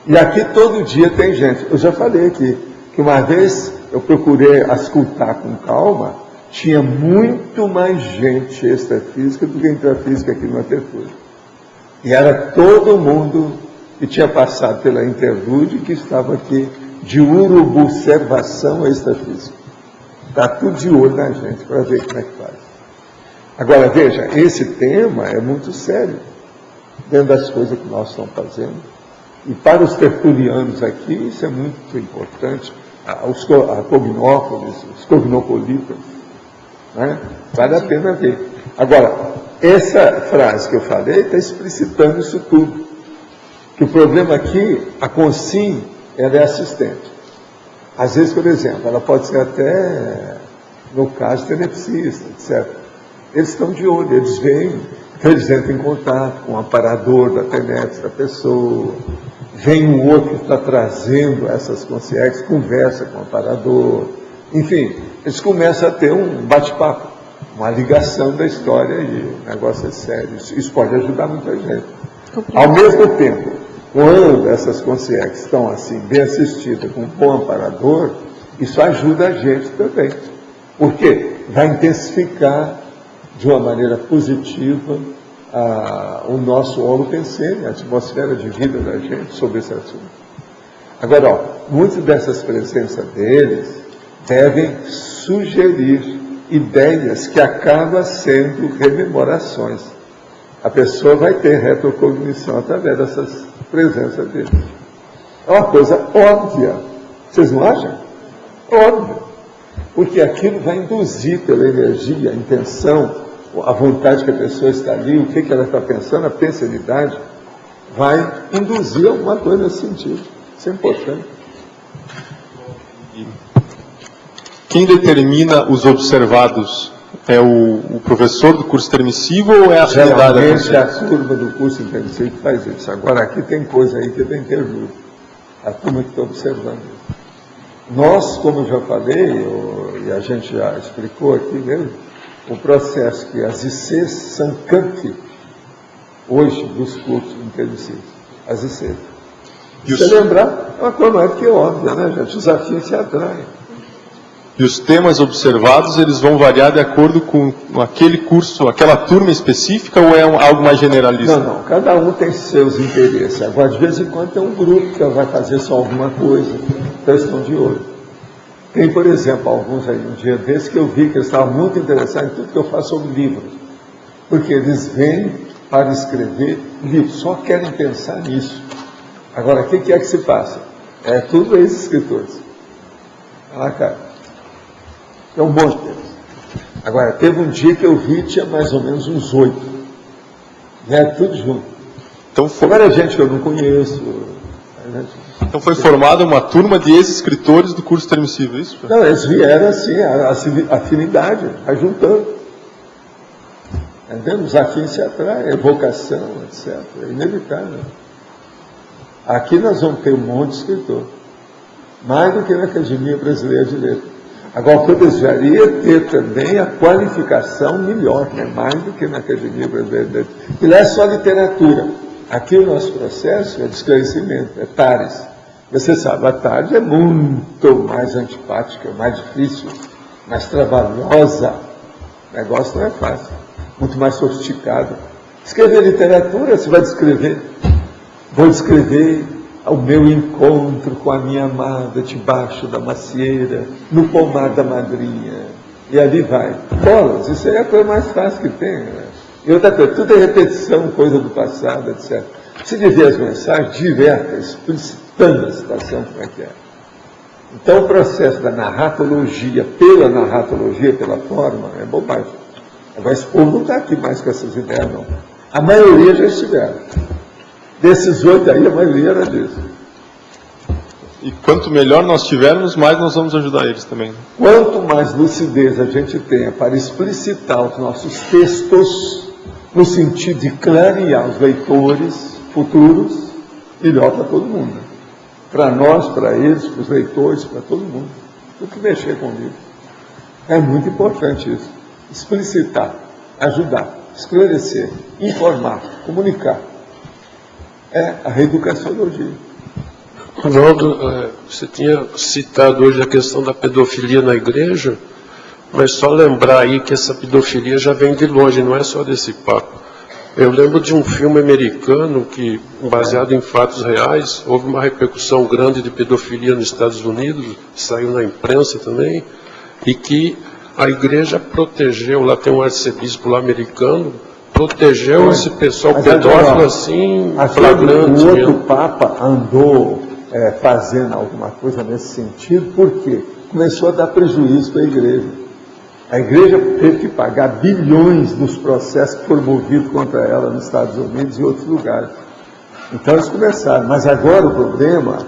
E aqui todo dia tem gente. Eu já falei aqui, que uma vez eu procurei auscultar com calma, tinha muito mais gente extrafísica do que intrafísica aqui no Aterfúgio. E era todo mundo que tinha passado pela interlúdio que estava aqui de urubu-observação extrafísica. Está tudo de olho na gente para ver como é que faz. Agora, veja, esse tema é muito sério. dentro das coisas que nós estamos fazendo. E para os tertulianos aqui, isso é muito importante. A Cognópolis, os cognopolitas, né? Vale a pena ver. Agora, essa frase que eu falei está explicitando isso tudo. Que o problema aqui, a Consim, ela é assistente. Às vezes, por exemplo, ela pode ser até, no caso, tenepsista, etc. Eles estão de olho, eles veem, então eles entram em contato com o amparador da TENEPS da pessoa, vem um outro que está trazendo essas consciências, conversa com o amparador, enfim, eles começam a ter um bate-papo, uma ligação da história e o negócio é sério. Isso pode ajudar muita gente. Ao mesmo tempo, quando essas consciências estão assim, bem assistidas, com um bom amparador, isso ajuda a gente também. Por quê? Vai intensificar de uma maneira positiva o nosso holopensene, a atmosfera de vida da gente sobre esse assunto. Agora, muitas dessas presenças deles devem sugerir ideias que acabam sendo rememorações. A pessoa vai ter retrocognição através dessas presenças deles. É uma coisa óbvia. Vocês não acham? Óbvio. Porque aquilo vai induzir pela energia, a intenção, a vontade que a pessoa está ali, o que ela está pensando, a pensanidade, vai induzir alguma coisa nesse sentido. Isso é importante.
Quem determina os observados é o professor do curso intermissivo ou é a realidade?
Geralmente é a turma do curso intermissivo que faz isso. Agora, aqui tem coisa aí que tem interlúdio. A turma que está observando isso. Nós, como eu já falei, e a gente já explicou aqui mesmo, o processo que as ICs são campi, hoje, dos cursos intermissivos. As ICs. Se você lembrar, é uma coisa mais que óbvia, né, gente? Os desafios se atraem.
E os temas observados, eles vão variar de acordo com aquele curso, aquela turma específica, ou é algo mais generalista?
Não, cada um tem seus interesses. Agora, de vez em quando, tem um grupo que vai fazer só alguma coisa, então eles estão de olho. Tem, por exemplo, alguns aí, um dia desses, que eu vi que eles estavam muito interessados em tudo que eu faço sobre livros. Porque eles vêm para escrever livros, só querem pensar nisso. Agora, o que é que se passa? É tudo ex-escritores. Olha lá, cara. É um monte deles. Agora, teve um dia que eu vi, tinha mais ou menos uns 8. Né? Tudo junto.
Então,
agora, gente que eu não conheço.
Então foi formada uma turma de ex-escritores do curso intermissivo, é isso?
Não, eles vieram assim, a afinidade, vai juntando. Entendeu? Os afins se atraem, evocação, etc. É inevitável. Aqui nós vamos ter um monte de escritor. Mais do que na Academia Brasileira de Letras. Agora, o que eu desejaria é ter também a qualificação melhor, né? Mais do que na Academia Brasileira de Letras. E lá é só literatura. Aqui o nosso processo é de esclarecimento, é TARES. Você sabe, a TARES é muito mais antipática, mais difícil, mais trabalhosa. O negócio não é fácil, muito mais sofisticado. Escrever literatura, você vai descrever. Vou descrever o meu encontro com a minha amada debaixo da macieira, no pomar da madrinha. E ali vai. Bolas, isso aí é a coisa mais fácil que tem, né? E outra coisa, tudo é repetição, coisa do passado, etc. Se dizer as mensagens, diverta, explicitando a situação como é que é. Então, o processo da narratologia, pela forma, é bobagem. Agora, esse povo não está aqui mais com essas ideias, não. A maioria já estiveram. Desses 8 aí, a maioria era disso.
E quanto melhor nós tivermos, mais nós vamos ajudar eles também.
Quanto mais lucidez a gente tenha para explicitar os nossos textos, no sentido de clarear os leitores futuros, melhor para todo mundo. Para nós, para eles, para os leitores, para todo mundo. Tem que mexer com o livro. É muito importante isso. Explicitar, ajudar, esclarecer, informar, comunicar. É a reeducaciologia.
Ronaldo, você tinha citado hoje a questão da pedofilia na igreja, mas só lembrar aí que essa pedofilia já vem de longe, não é só desse papo. Eu lembro de um filme americano que, baseado em fatos reais, houve uma repercussão grande de pedofilia nos Estados Unidos, saiu na imprensa também, e que a igreja protegeu, lá tem um arcebispo lá americano, protegeu esse pessoal
Mas
pedófilo
agora,
assim,
aquele,
flagrante
o outro
mesmo.
Papa andou fazendo alguma coisa nesse sentido, porque começou a dar prejuízo para a igreja. A igreja teve que pagar bilhões nos processos que foram movidos contra ela nos Estados Unidos e outros lugares. Então eles começaram, mas agora o problema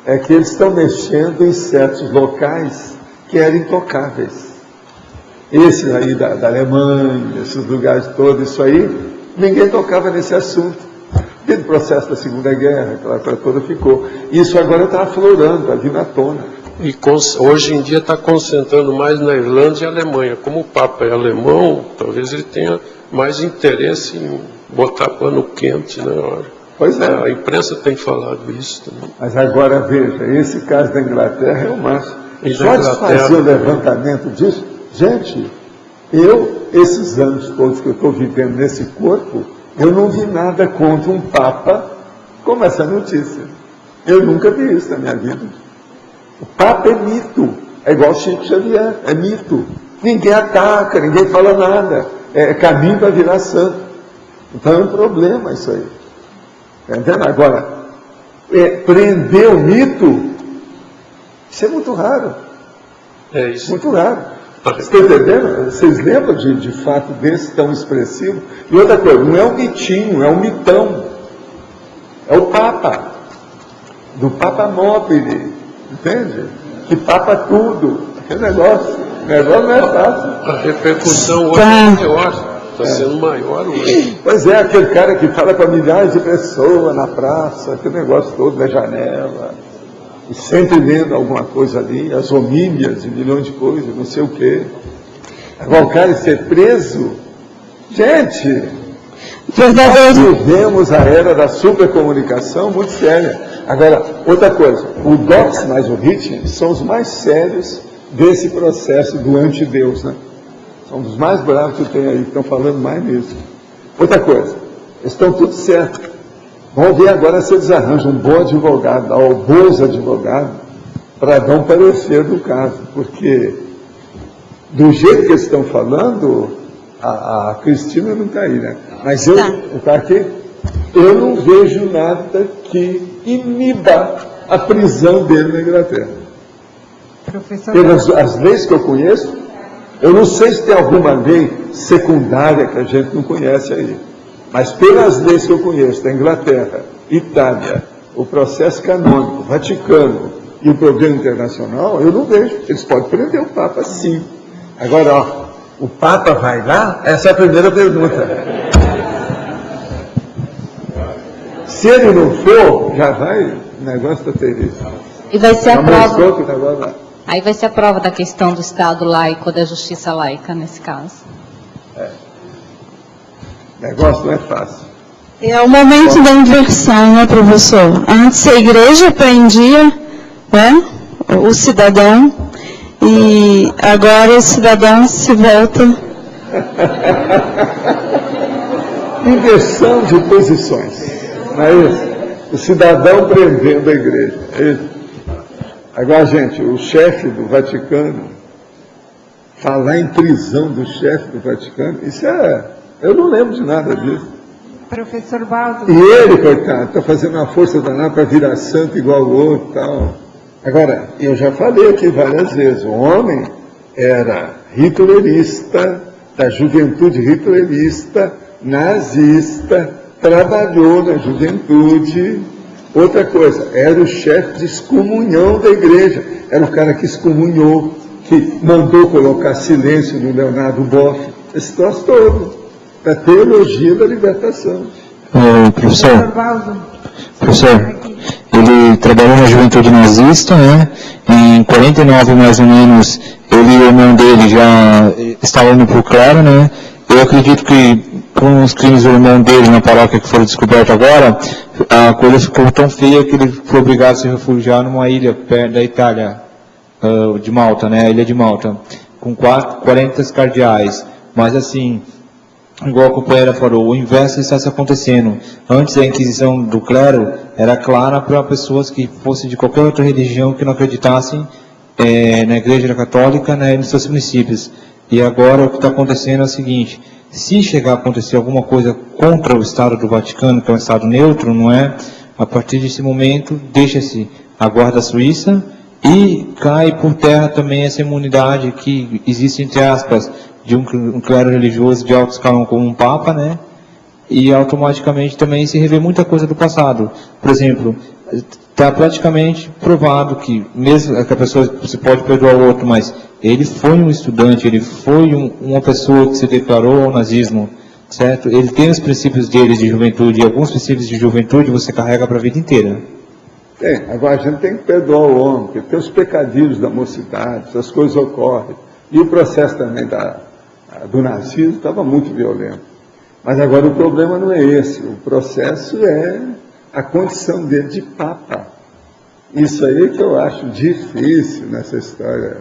é que eles estão mexendo em certos locais que eram intocáveis. Esse aí da Alemanha, esses lugares todos, isso aí, ninguém tocava nesse assunto. Desde o processo da Segunda Guerra, aquela coisa toda ficou. Isso agora está aflorando, está vindo à tona.
E hoje em dia está concentrando mais na Irlanda e Alemanha. Como o Papa é alemão, talvez ele tenha mais interesse em botar pano quente, né?
Pois é.
A imprensa tem falado isso também.
Mas agora veja, esse caso da Inglaterra é o máximo.
E da
Pode
Inglaterra-
fazer o levantamento disso? Gente, esses anos todos que eu estou vivendo nesse corpo, eu não vi nada contra um Papa como essa notícia. Eu nunca vi isso na minha vida. O Papa é mito. É igual Chico Xavier, é mito. Ninguém ataca, ninguém fala nada. É caminho para virar santo. Então é um problema isso aí. Está entendendo? Agora, prender o mito, isso é muito raro.
É isso.
Muito raro. Vocês estão entendendo? Vocês lembram de fato desse tão expressivo? E outra coisa, não é um mitinho, é um mitão. É o Papa. Do Papa Mobile. Entende? Que papa tudo. Aquele negócio. O negócio não é fácil.
A repercussão hoje é maior. Está sendo maior hoje.
Pois é, aquele cara que fala para milhares de pessoas na praça, aquele negócio todo na janela, e sempre lendo alguma coisa ali, as homínias, milhões de coisas, não sei o quê. Agora o cara ser preso, gente, nós vivemos a era da supercomunicação muito séria. Agora, outra coisa, o Dox mais o Hitchens são os mais sérios desse processo do antideus, né? São dos mais bravos que tem aí, que estão falando mais nisso. Outra coisa, eles estão tudo certo. Vamos ver agora se eles arranjam um bom advogado, ou bons advogados, para dar um parecer do caso. Porque, do jeito que eles estão falando, a Cristina não está aí, né? Mas eu, está aqui? Eu não vejo nada que iniba a prisão dele na Inglaterra. Pelas as leis que eu conheço, eu não sei se tem alguma lei secundária que a gente não conhece aí, mas pelas leis que eu conheço, da Inglaterra, Itália, o processo canônico, Vaticano e o problema internacional, eu não vejo. Eles podem prender o Papa, sim. Agora, ó, o Papa vai lá? Essa é a primeira pergunta. Se ele não for, já vai, o negócio está terrível.
E vai ser a prova.
Que o negócio vai.
Aí vai ser a prova da questão do Estado laico, da justiça laica, nesse caso.
O negócio não é fácil.
É o momento da inversão, né, professor? Antes a igreja prendia, né, o cidadão, e agora o cidadão se volta.
Inversão de posições. Não é isso? O cidadão prendendo a igreja. É isso? Agora, gente, o chefe do Vaticano, falar em prisão do chefe do Vaticano, isso eu não lembro de nada disso.
Professor Baldo.
E ele, coitado, está fazendo uma força danada para virar santo igual o outro e tal. Agora, eu já falei aqui várias vezes, o homem era hitlerista, da juventude hitlerista, nazista, trabalhou na juventude. Outra coisa, era o chefe de excomunhão da igreja, era o cara que excomunhou, que mandou colocar silêncio no Leonardo Boff, esse troço todo, da teologia da libertação.
Professor, ele trabalhou na juventude nazista, né? Em 49, mais ou menos, ele e o irmão dele já estavam indo para o clero, né? Eu acredito que com os crimes do irmão dele na paróquia que foram descobertos agora, a coisa ficou tão feia que ele foi obrigado a se refugiar numa ilha perto da Itália, de Malta, né? A ilha de Malta, com 40 cardeais. Mas assim, igual a companheira falou, o inverso está se acontecendo. Antes a Inquisição do clero era clara para pessoas que fossem de qualquer outra religião que não acreditassem na Igreja Católica, né, nos seus municípios. E agora o que está acontecendo é o seguinte, Se chegar a acontecer alguma coisa contra o Estado do Vaticano, que é um Estado neutro, não é? A partir desse momento, deixa-se a guarda suíça e cai por terra também essa imunidade que existe, entre aspas, de um clero religioso de alto escalão como um Papa, né? E automaticamente também se revê muita coisa do passado. Por exemplo, está praticamente provado que, mesmo que a pessoa se pode perdoar o outro, mas ele foi um estudante, ele foi uma pessoa que se declarou ao nazismo, certo? Ele tem os princípios dele de juventude, e alguns princípios de juventude você carrega para a vida inteira.
Agora a gente tem que perdoar o homem, porque tem os pecadilhos da mocidade, essas coisas ocorrem. E o processo também do nazismo estava muito violento. Mas agora o problema não é esse, o processo é a condição dele de Papa. Isso aí que eu acho difícil nessa história.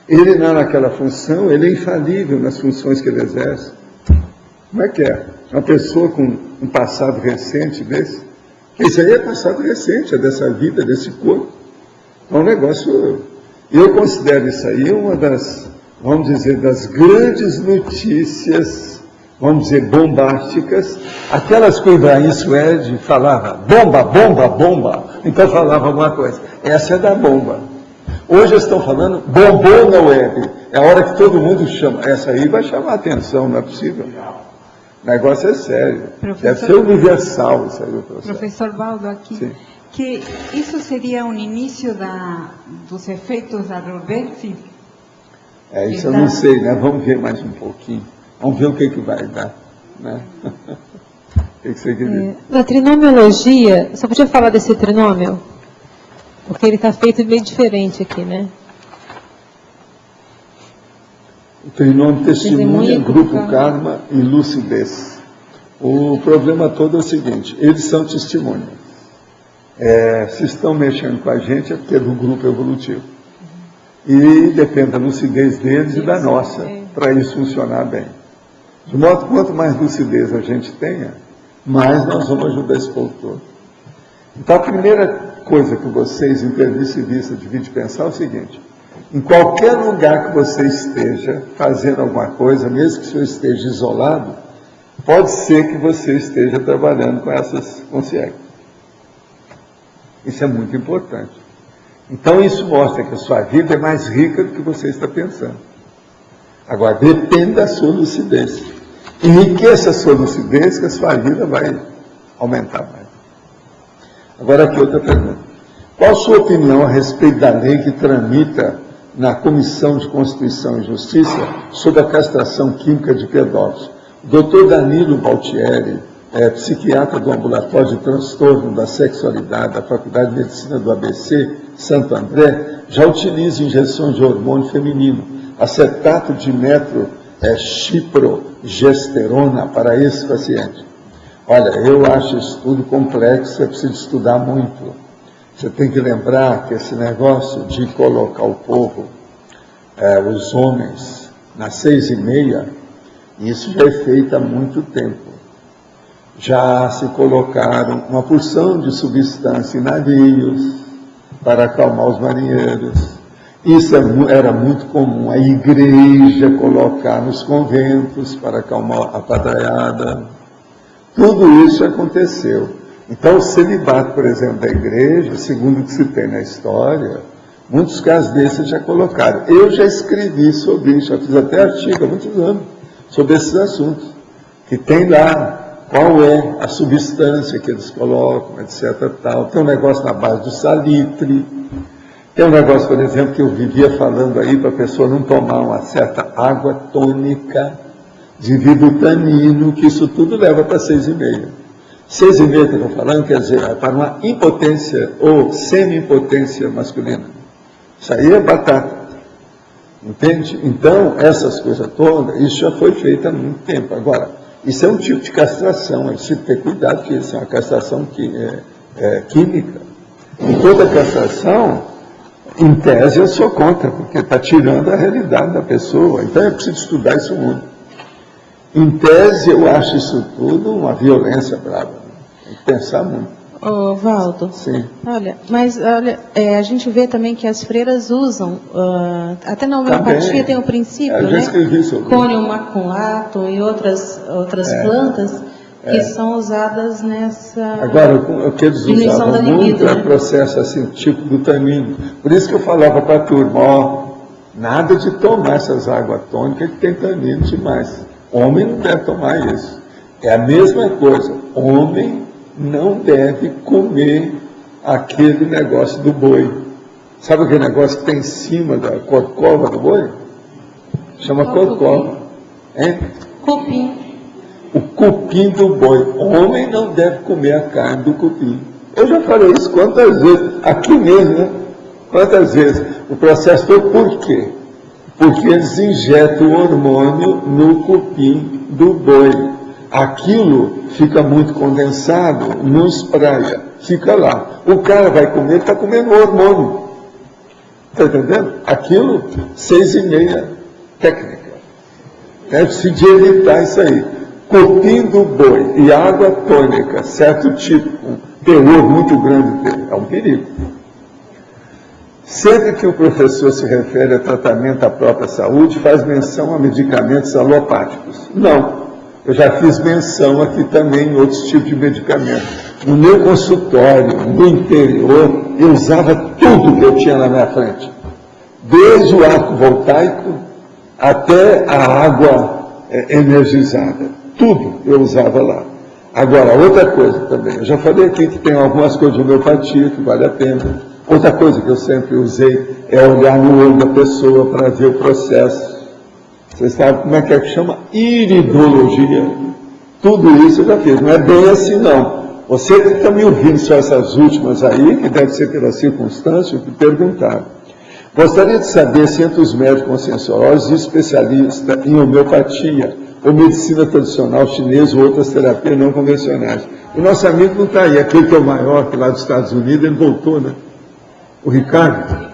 Ele não naquela função, ele é infalível nas funções que ele exerce. Como é que é? Uma pessoa com um passado recente desse? Isso aí é passado recente, é dessa vida, desse corpo. É um negócio... Eu considero isso aí uma das, vamos dizer, das grandes notícias, vamos dizer, bombásticas, aquelas que o Ibrahim Suede falava, bomba, bomba, bomba, então falava alguma coisa. Essa é da bomba. Hoje eles estão falando, bombou na web. É a hora que todo mundo chama. Essa aí vai chamar a atenção, não é possível. O negócio é sério. Deve ser universal isso aí o processo.
Professor Baldo, aqui,
Sim.
que isso seria um início dos efeitos da Roberti?
Isso eu não sei, né? Vamos ver mais um pouquinho. Vamos ver o que vai dar. Né? O que você quer dizer?
Na trinomiologia, você podia falar desse trinômio? Porque ele está feito bem diferente aqui, né?
O trinômio testemunha, grupo karma e lucidez. O problema todo é o seguinte, eles são testemunhas. Se estão mexendo com a gente é porque é do grupo evolutivo. E depende da lucidez deles e da nossa, para isso funcionar bem. De modo que quanto mais lucidez a gente tenha, mais nós vamos ajudar esse povo todo. Então a primeira coisa que vocês, intervistivistas, devem pensar é o seguinte: em qualquer lugar que você esteja fazendo alguma coisa, mesmo que você esteja isolado, pode ser que você esteja trabalhando com essas consciências. Isso é muito importante. Então isso mostra que a sua vida é mais rica do que você está pensando. Agora, depende da sua lucidez. Enriqueça a sua lucidez que a sua vida vai aumentar mais. Agora aqui outra pergunta. Qual a sua opinião a respeito da lei que tramita na Comissão de Constituição e Justiça sobre a castração química de pedófilos? O Dr. Danilo Baltieri, psiquiatra do Ambulatório de Transtorno da Sexualidade da Faculdade de Medicina do ABC, Santo André, já utiliza injeções de hormônio feminino, acetato de metroxiprogesterona para esse paciente. Olha, eu acho isso tudo complexo, é preciso estudar muito. Você tem que lembrar que esse negócio de colocar o povo, os homens, nas 6h30, isso já é feito há muito tempo. Já se colocaram uma porção de substância em navios para acalmar os marinheiros. Isso era muito comum, a igreja colocar nos conventos para acalmar a padraiada. Tudo isso aconteceu. Então, o celibato, por exemplo, da igreja, segundo o que se tem na história, muitos casos desses já colocaram. Eu já escrevi sobre isso, já fiz até artigo há muitos anos sobre esses assuntos, que tem lá qual é a substância que eles colocam, etc. Tal. Tem um negócio na base do salitre, tem um negócio, por exemplo, que eu vivia falando aí para a pessoa não tomar uma certa água tônica, devido ao tanino, que isso tudo leva para 6h30. 6h30 que eu estou falando, quer dizer, para uma impotência ou semi-impotência masculina. Isso aí é batata. Entende? Então, essas coisas todas, isso já foi feito há muito tempo. Agora, isso é um tipo de castração, é preciso ter cuidado, que isso é uma castração química. E toda castração, em tese, eu sou contra, porque está tirando a realidade da pessoa. Então, é preciso estudar isso muito. Em tese, eu acho isso tudo uma violência brava. Tem que pensar muito.
Ô, Valdo,
Sim.
olha, a gente vê também que as freiras usam, até na homeopatia tem o princípio,
Eu já escrevi sobre isso.
Conium maculatum e outras plantas que são usadas nessa
Agora, o que eles
diminuição da
usavam muito
libido,
é
né?
processo assim, tipo do tanino. Por isso que eu falava para a turma, ó, nada de tomar essas águas tônicas que tem tanino demais. Homem não deve tomar isso. É a mesma coisa. Homem não deve comer aquele negócio do boi. Sabe aquele negócio que tem em cima da corcova do boi? Chama corcova. Hein?
Cupim.
O cupim do boi. Homem não deve comer a carne do cupim. Eu já falei isso quantas vezes, aqui mesmo, né? Quantas vezes? O processo foi por quê? Porque eles injetam o hormônio no cupim do boi. Aquilo fica muito condensado, não espraia, fica lá. O cara vai comer, ele está comendo o hormônio. Está entendendo? Aquilo, 6,5 técnica. Deve-se de evitar isso aí. Cupim do boi e água tônica, certo tipo, um teor muito grande dele, é um perigo. Sempre que o professor se refere a tratamento da própria saúde, faz menção a medicamentos alopáticos. Não. Eu já fiz menção aqui também em outros tipos de medicamentos. No meu consultório, no interior, eu usava tudo que eu tinha na minha frente. Desde o arco voltaico até a água energizada. Tudo eu usava lá. Agora, outra coisa também. Eu já falei aqui que tem algumas coisas de homeopatia que vale a pena. Outra coisa que eu sempre usei é olhar no olho da pessoa para ver o processo. Vocês sabem como é que chama? Iridologia. Tudo isso eu já fiz. Não é bem assim, não. Você que está me ouvindo só essas últimas aí, que deve ser pela circunstância, que perguntaram. Gostaria de saber se entre os médicos conscienciosos e especialistas em homeopatia, ou medicina tradicional chinesa, ou outras terapias não convencionais. O nosso amigo não está aí, aquele que é o maior, que lá dos Estados Unidos, ele voltou, né? O Ricardo.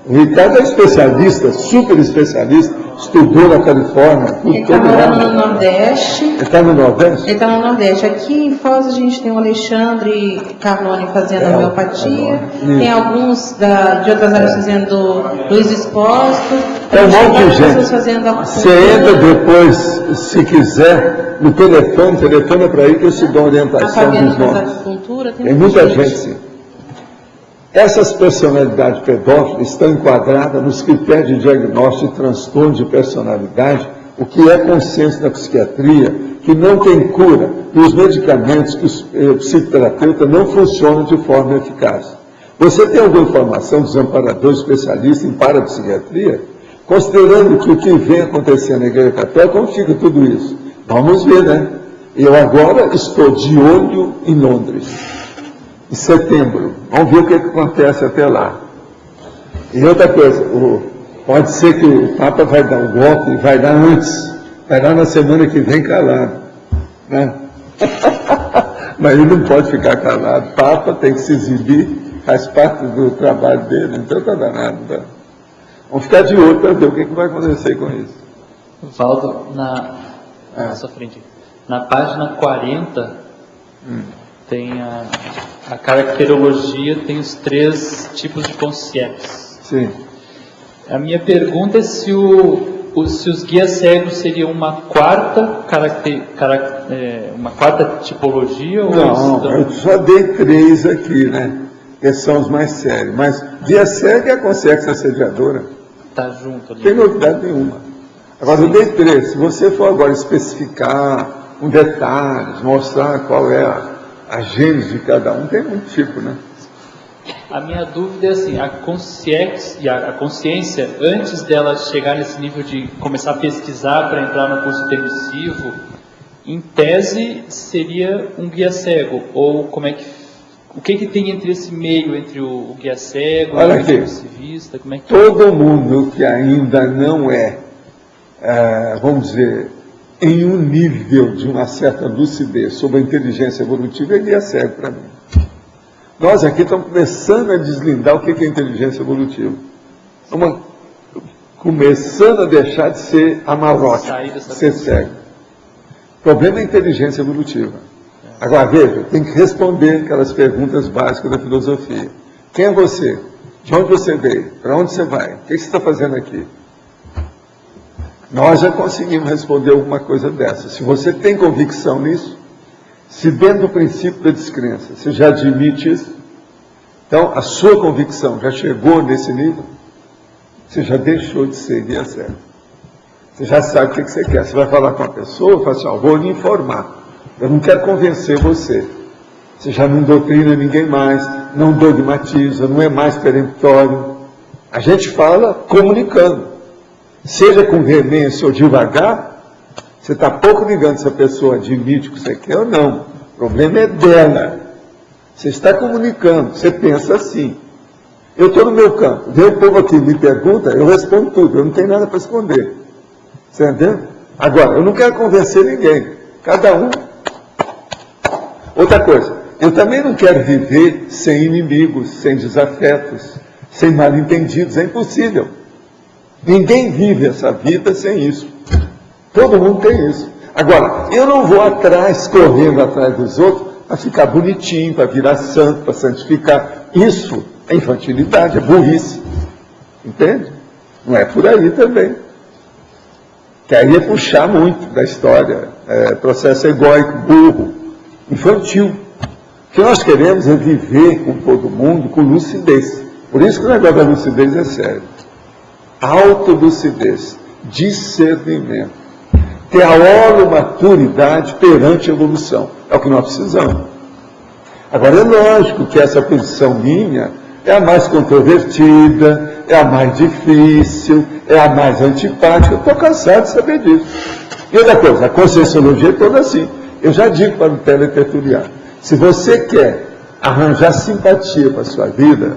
O Ricardo é especialista, super especialista, estudou na Califórnia.
Ele está morando no Nordeste.
Ele está no Nordeste?
Ele está no Nordeste. Aqui em Foz a gente tem o Alexandre Carlone fazendo homeopatia. Tem alguns de outras áreas fazendo Luiz Exposto.
Tem um monte de gente.
Fazendo
você entra depois, se quiser, no telefone, telefona para aí que eu te dou orientação dos nomes. Tem muita gente, sim. Essas personalidades pedófilas estão enquadradas nos critérios de diagnóstico de transtorno de personalidade, o que é consenso da psiquiatria, que não tem cura, e os medicamentos que os psicoterapeutas não funcionam de forma eficaz. Você tem alguma informação dos amparadores especialistas em parapsiquiatria? Considerando que o que vem acontecendo na Igreja Católica, como fica tudo isso? Vamos ver, né? Eu agora estou de olho em Londres. Em setembro. Vamos ver o que acontece até lá. E outra coisa, pode ser que o Papa vai dar um golpe e vai dar antes. Vai dar na semana que vem calado. Né? Mas ele não pode ficar calado. O Papa tem que se exibir, faz parte do trabalho dele, então está danado. Tá? Vamos ficar de olho para ver o que vai acontecer com isso.
Valdo, na sua frente, na página 40, tem a caracterologia, tem os 3 tipos de consciência.
Sim.
A minha pergunta é se os guias cegos seriam uma quarta tipologia?
Não, eu só dei 3 aqui, né? Que são os mais sérios. Mas guia cego é a consciência assediadora.
Está junto ali.
Não tem novidade nenhuma. Agora, eu dei 3. Se você for agora especificar com detalhes, mostrar qual é a gênese de cada um, tem muito tipo, né?
A minha dúvida é assim, a consciência, antes dela chegar nesse nível de começar a pesquisar para entrar no curso intermissivo, em tese seria um guia cego, ou o que tem entre esse meio, entre o guia cego e o intermissivista?
Todo mundo que ainda não vamos dizer, em um nível de uma certa lucidez sobre a inteligência evolutiva, é guia cego para mim. Nós aqui estamos começando a deslindar o que é inteligência evolutiva. Estamos começando a deixar de ser amarote, de ser cego. O problema é a inteligência evolutiva. Agora, veja, tem que responder aquelas perguntas básicas da filosofia. Quem é você? De onde você veio? Para onde você vai? O que você está fazendo aqui? Nós já conseguimos responder alguma coisa dessa. Se você tem convicção nisso, se dentro do princípio da descrença, você já admite isso, então a sua convicção já chegou nesse nível, você já deixou de ser guia cego. Você já sabe o que você quer. Você vai falar com a pessoa e fala assim, vou lhe informar. Eu não quero convencer você. Você já não doutrina ninguém mais, não dogmatiza, não é mais peremptório. A gente fala comunicando. Seja com veemência ou devagar, você está pouco ligando se a pessoa admite o que você quer ou não. O problema é dela. Você está comunicando, você pensa assim. Eu estou no meu campo, vem o povo aqui e me pergunta, eu respondo tudo, eu não tenho nada para esconder. Você entendeu? Agora, eu não quero convencer ninguém. Cada um. Outra coisa, eu também não quero viver sem inimigos, sem desafetos, sem mal-entendidos, é impossível. Ninguém vive essa vida sem isso. Todo mundo tem isso. Agora, eu não vou atrás, correndo atrás dos outros, para ficar bonitinho, para virar santo, para santificar. Isso é infantilidade, é burrice. Entende? Não é por aí também. Que aí é puxar muito da história. É processo egóico, burro, infantil. O que nós queremos é viver com todo mundo com lucidez. Por isso que o negócio da lucidez é sério. Autolucidez, discernimento, ter a holomaturidade perante a evolução. É o que nós precisamos. Agora, é lógico que essa posição minha é a mais controvertida, é a mais difícil, é a mais antipática. Eu estou cansado de saber disso. E outra coisa, a conscienciologia é toda assim. Eu já digo para o teletertuliano, se você quer arranjar simpatia para a sua vida,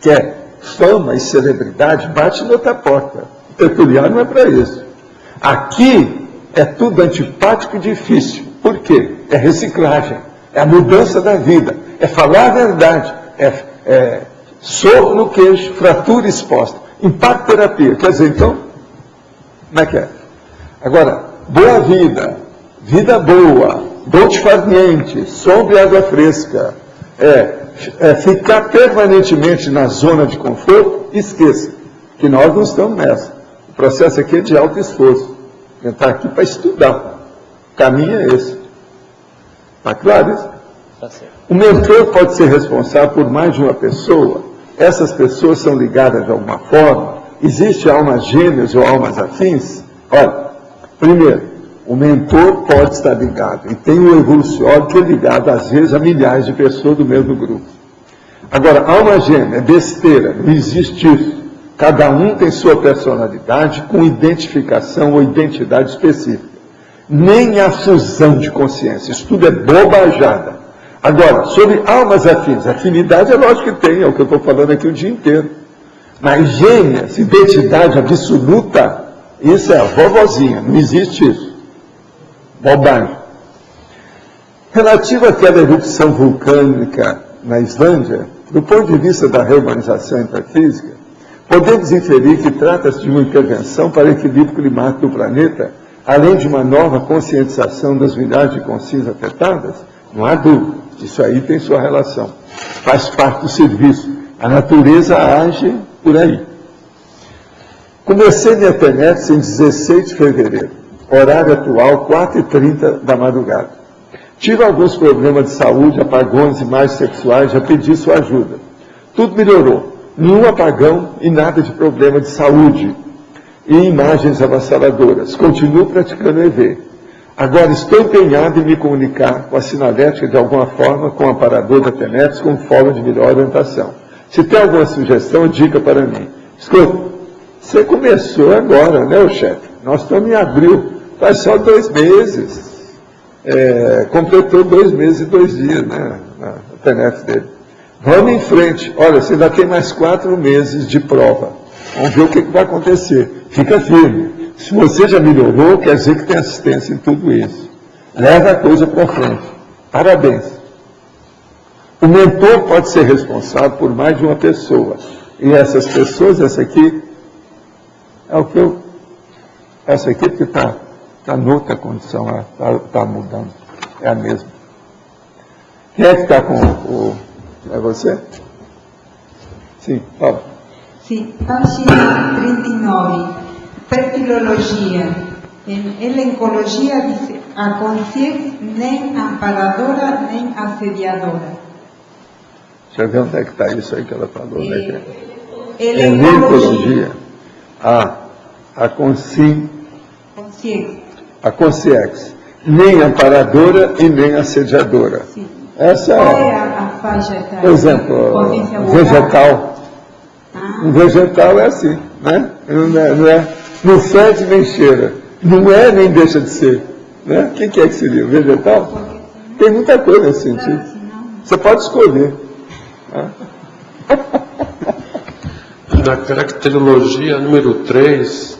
quer fama e celebridade, bate na outra porta. O tertuliano não é para isso. Aqui é tudo antipático e difícil. Por quê? É reciclagem, é a mudança da vida, é falar a verdade, é soco no queixo, fratura exposta, impacto terapia. Quer dizer, então, como é que é? Agora, boa vida, vida boa, dolce far niente, sombra e água fresca, ficar permanentemente na zona de conforto, esqueça que nós não estamos nessa. O processo aqui é de alto esforço. A gente está aqui para estudar. O caminho é esse. Está claro isso?
Tá certo.
O mentor pode ser responsável por mais de uma pessoa. Essas pessoas são ligadas de alguma forma. Existem almas gêmeas ou almas afins? Olha, primeiro, o mentor pode estar ligado, e tem o evoluciólogo que é ligado, às vezes, a milhares de pessoas do mesmo grupo. Agora, alma gêmea é besteira, não existe isso. Cada um tem sua personalidade com identificação ou identidade específica. Nem a fusão de consciência, isso tudo é bobajada. Agora, sobre almas afins, afinidade é lógico que tem, é o que eu estou falando aqui o dia inteiro. Mas gêmeas, identidade absoluta, isso é a vovozinha, não existe isso. Bobagem. Relativo àquela erupção vulcânica na Islândia, do ponto de vista da reurbanização intrafísica, podemos inferir que trata-se de uma intervenção para o equilíbrio climático do planeta, além de uma nova conscientização das milhares de consciências afetadas? Não há dúvida, isso aí tem sua relação. Faz parte do serviço. A natureza age por aí. Comecei minha internet em 16 de fevereiro. Horário atual, 4h30 da madrugada. Tive alguns problemas de saúde, apagões, imagens sexuais, já pedi sua ajuda. Tudo melhorou. Nenhum apagão e nada de problema de saúde. E imagens avassaladoras. Continuo praticando EV. Agora estou empenhado em me comunicar com a sinalética de alguma forma, com o aparador da Tenex, com forma de melhor orientação. Se tem alguma sugestão, dica para mim. Escuta, você começou agora, né, o chefe? Nós estamos em abril. Faz só 2 meses. Completou 2 meses e 2 dias, né? A TNF dele. Vamos em frente. Olha, você ainda tem mais 4 meses de prova. Vamos ver o que vai acontecer. Fica firme. Se você já melhorou, quer dizer que tem assistência em tudo isso. Leva a coisa para frente. Parabéns. O mentor pode ser responsável por mais de uma pessoa. E essas pessoas, essa aqui, é o que eu... Essa aqui porque está noutra condição, está mudando. É a mesma. Quem é que está com o... É você? Sim, fala.
Sim, página 39, perfilologia. Em ecologia diz a consciência nem amparadora nem assediadora.
Deixa eu ver onde é que está isso aí que ela falou. Né?
Em
ecologia. A consciência. A consciência. Nem amparadora e nem assediadora.
Sim.
Essa
Qual
é
a faixa etária?
por exemplo, vegetal. Um vegetal é assim, né? Não fede nem cheira. Não é nem deixa de ser. Né? O que é que seria? Vegetal? Tem muita coisa nesse sentido. Você pode escolher. Né?
Na caracterologia número 3,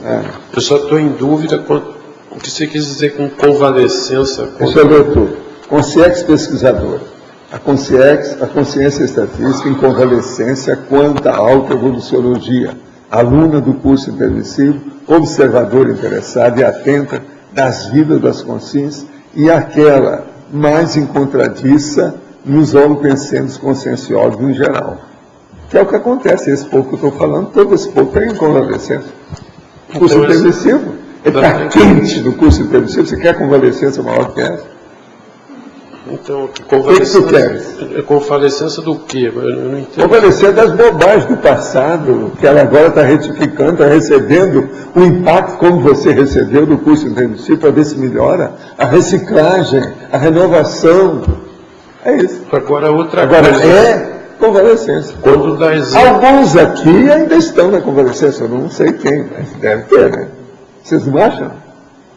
eu só estou em dúvida quanto o que você quis dizer com convalescença.
Deixa eu ver tudo. Consciência pesquisadora. A consciência extrafísica em convalescência quanto à autoevoluciologia. Aluna do curso intermissivo, observadora interessada e atenta das vidas das consciências e aquela mais encontradiça nos holopensentos conscienciólogos em geral. Que é o que acontece, esse povo que eu estou falando, todo esse povo está em convalescência. O curso intermissivo, ele está quente no curso intermissivo, você quer convalescência maior que essa?
Então, convalescência do quê? Eu não entendo.
Convalescer das bobagens do passado, que ela agora está retificando, está recebendo o impacto como você recebeu do curso intermissivo para ver se melhora, a reciclagem, a renovação. É isso.
Agora outra
coisa.
É
convalescência.
Quando dá exemplo.
Alguns aqui ainda estão na convalescência, eu não sei quem, mas deve ter, né? Vocês não acham?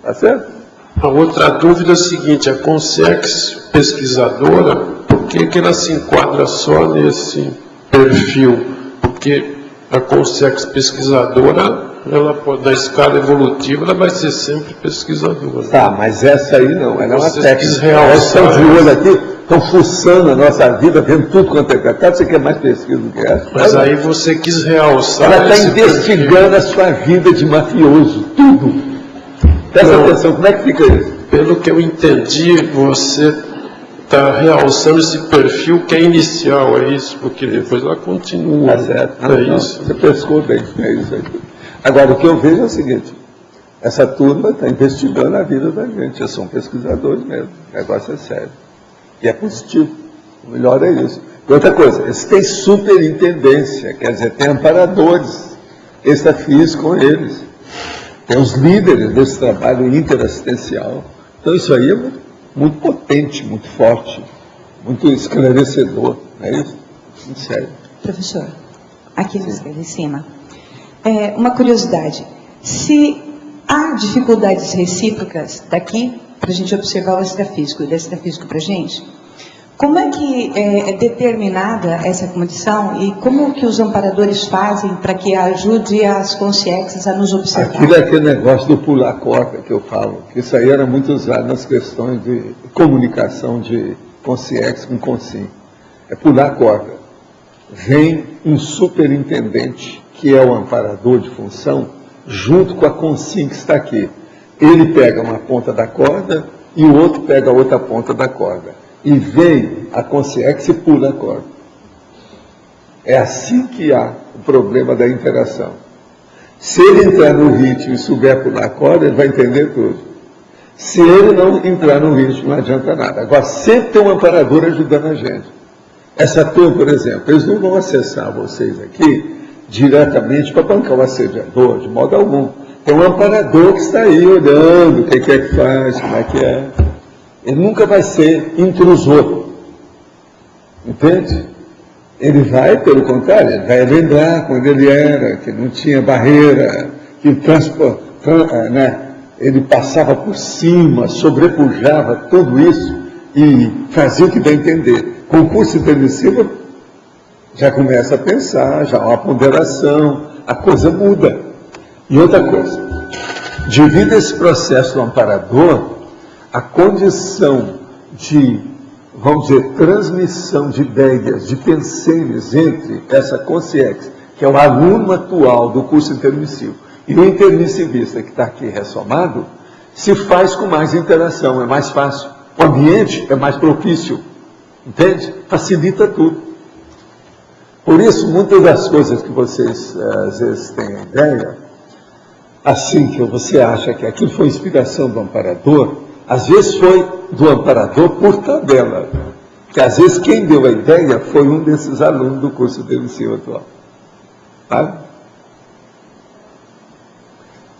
Tá certo?
A outra dúvida é a seguinte, a consciência pesquisadora, por que ela se enquadra só nesse perfil? Porque a consciência pesquisadora, ela pode, na escala evolutiva, ela vai ser sempre pesquisadora.
Tá, mas essa aí não, ela é uma técnica.
Elas
estão de olho aqui, estão fuçando a nossa vida, vendo tudo quanto é tratado, você quer mais pesquisa do que essa?
Mas aí você quis realçar...
Ela está investigando a sua vida de mafioso, tudo. Presta atenção, como é que fica isso?
Pelo que eu entendi, você está realçando esse perfil que é inicial, é isso? Porque depois ela continua.
Tá certo.
Isso.
Você pescou bem, é isso aí. Agora, o que eu vejo é o seguinte, essa turma está investigando a vida da gente, eles são pesquisadores mesmo, o negócio é sério. E é positivo, o melhor é isso. E outra coisa, eles têm superintendência, quer dizer, tem amparadores extrafísicos com eles. Tem os líderes desse trabalho interassistencial. Então isso aí é muito potente, muito forte, muito esclarecedor, não é isso? Muito sério.
Professor, aqui na esquerda em cima, uma curiosidade. Se há dificuldades recíprocas daqui, para a gente observar o extrafísico e do extrafísico para a gente, como é que é determinada essa condição e como que os amparadores fazem para que ajude as consciências a nos observar?
Aquilo é aquele negócio do pular corda que eu falo, que isso aí era muito usado nas questões de comunicação de consciência com consciência. É pular corda. Vem um superintendente, que é o amparador de função, junto com a consciência que está aqui. Ele pega uma ponta da corda e o outro pega a outra ponta da corda. E vem a consciência e pula a corda. É assim que há o problema da interação. Se ele entrar no ritmo e souber pular a corda, ele vai entender tudo. Se ele não entrar no ritmo, não adianta nada. Agora, sempre tem um amparador ajudando a gente. Essa turma, por exemplo, eles não vão acessar vocês aqui diretamente para bancar o assediador, de modo algum. Tem um amparador que está aí olhando o que é que faz, como é que é. Ele nunca vai ser intrusor. Entende? Ele vai, pelo contrário, ele vai lembrar quando ele era, que não tinha barreira, que ele passava por cima, sobrepujava tudo isso e fazia o que dá a entender. Com o curso intermissivo, já começa a pensar, já há uma ponderação, a coisa muda. E outra coisa, devido a esse processo do amparador, a condição de, vamos dizer, transmissão de ideias, de pensamentos entre essa consciência, que é o aluno atual do curso intermissivo, e o intermissivista que está aqui ressomado, se faz com mais interação, é mais fácil. O ambiente é mais propício. Entende? Facilita tudo. Por isso, muitas das coisas que vocês às vezes têm ideia, assim que você acha que aquilo foi inspiração do amparador, às vezes foi do amparador por tabela. Que às vezes quem deu a ideia foi um desses alunos do curso de ensino atual. Sabe?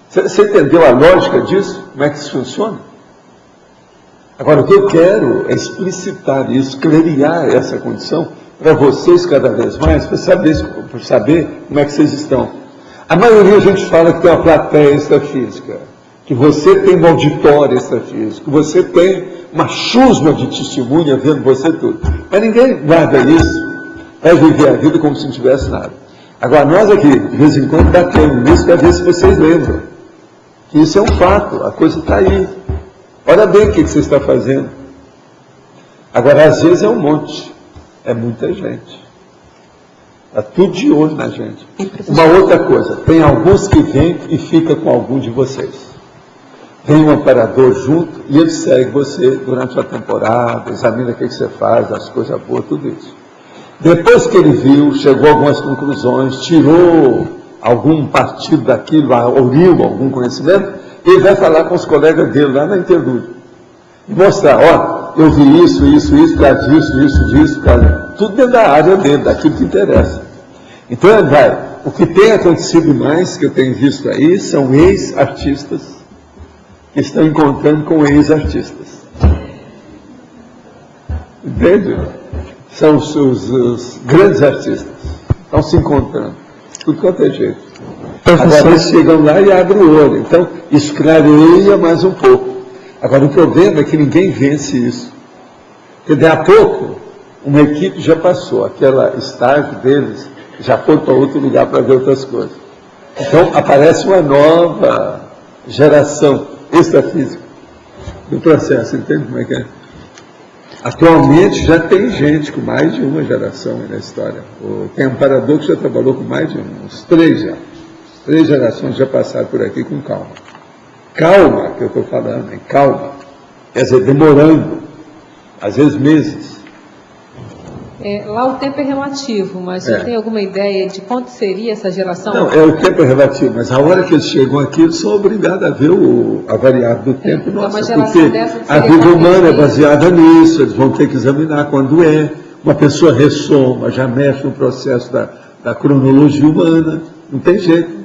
Você entendeu a lógica disso? Como é que isso funciona? Agora, o que eu quero é explicitar isso, clarear essa condição para vocês cada vez mais, para saber como é que vocês estão. A maioria a gente fala que tem uma plateia extrafísica, que você tem um auditório extrafísico, que você tem uma chusma de testemunha vendo você tudo. Mas ninguém guarda isso, vai viver a vida como se não tivesse nada. Agora, nós aqui, de vez em quando, batemos nisso para ver se vocês lembram. Que isso é um fato, a coisa está aí. Olha bem o que você está fazendo. Agora, às vezes é um monte, é muita gente. Está tudo de olho na gente. Uma outra coisa, tem alguns que vêm e ficam com algum de vocês. Vem um amparador junto e ele segue você durante a temporada, examina o que você faz, as coisas boas, tudo isso. Depois que ele viu, chegou a algumas conclusões, tirou algum partido daquilo, oriu algum conhecimento, ele vai falar com os colegas dele lá na interlúdio. E mostrar, ó, eu vi isso, por causa disso, por causa... Tudo dentro da área dele, daquilo que interessa. Então, ele vai. O que tem acontecido mais, que eu tenho visto aí, são ex-artistas que estão encontrando com ex-artistas. Entende? São os grandes artistas. Estão se encontrando. Tudo quanto é jeito. Agora eles chegam lá e abrem o olho. Então, isso clareia mais um pouco. Agora, o problema é que ninguém vence isso. Porque, daí a pouco, uma equipe já passou. Aquela estágio deles já foi para outro lugar para ver outras coisas. Então, aparece uma nova geração extrafísica do processo. Entende como é que é? Atualmente já tem gente com mais de uma geração na história. Tem um amparador que já trabalhou com mais de uns 3 já. 3 gerações já passaram por aqui com calma. Calma, que eu estou falando, hein? Calma. Quer dizer, demorando, às vezes meses.
Lá o tempo é relativo, mas você tem alguma ideia de quanto seria essa geração?
Não, o tempo é relativo, mas a hora que eles chegam aqui, eles são obrigados a ver a variável do tempo nossa, porque a vida humana é baseada nisso, eles vão ter que examinar quando uma pessoa ressoma, já mexe no processo da cronologia humana, não tem jeito.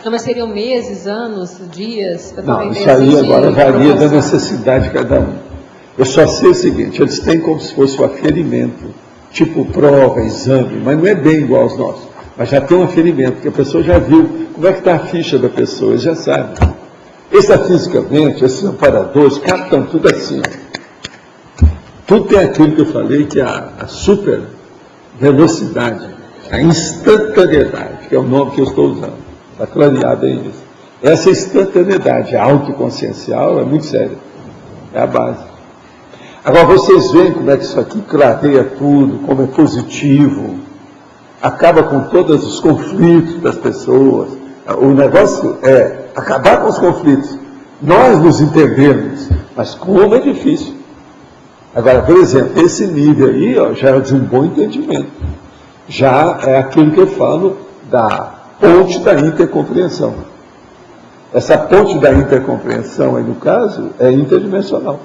Não, mas seriam meses, anos, dias?
Não, isso aí agora varia da necessidade de cada um. Eu só sei o seguinte, eles têm como se fosse um aferimento, tipo prova, exame, mas não é bem igual aos nossos. Mas já tem um aferimento, porque a pessoa já viu como é que está a ficha da pessoa, eles já sabem. Extrafisicamente, esses amparadores captam tudo assim. Tudo tem aquilo que eu falei, que é a super velocidade, a instantaneidade, que é o nome que eu estou usando. Está clareado aí isso. Essa instantaneidade autoconsciencial é muito séria. É a base. Agora vocês veem como é que isso aqui clareia tudo, como é positivo, acaba com todos os conflitos das pessoas. O negócio é acabar com os conflitos. Nós nos entendemos, mas como é difícil. Agora, por exemplo, esse nível aí já é de um bom entendimento. Já é aquilo que eu falo da ponte da intercompreensão. Essa ponte da intercompreensão aí, no caso, é interdimensional.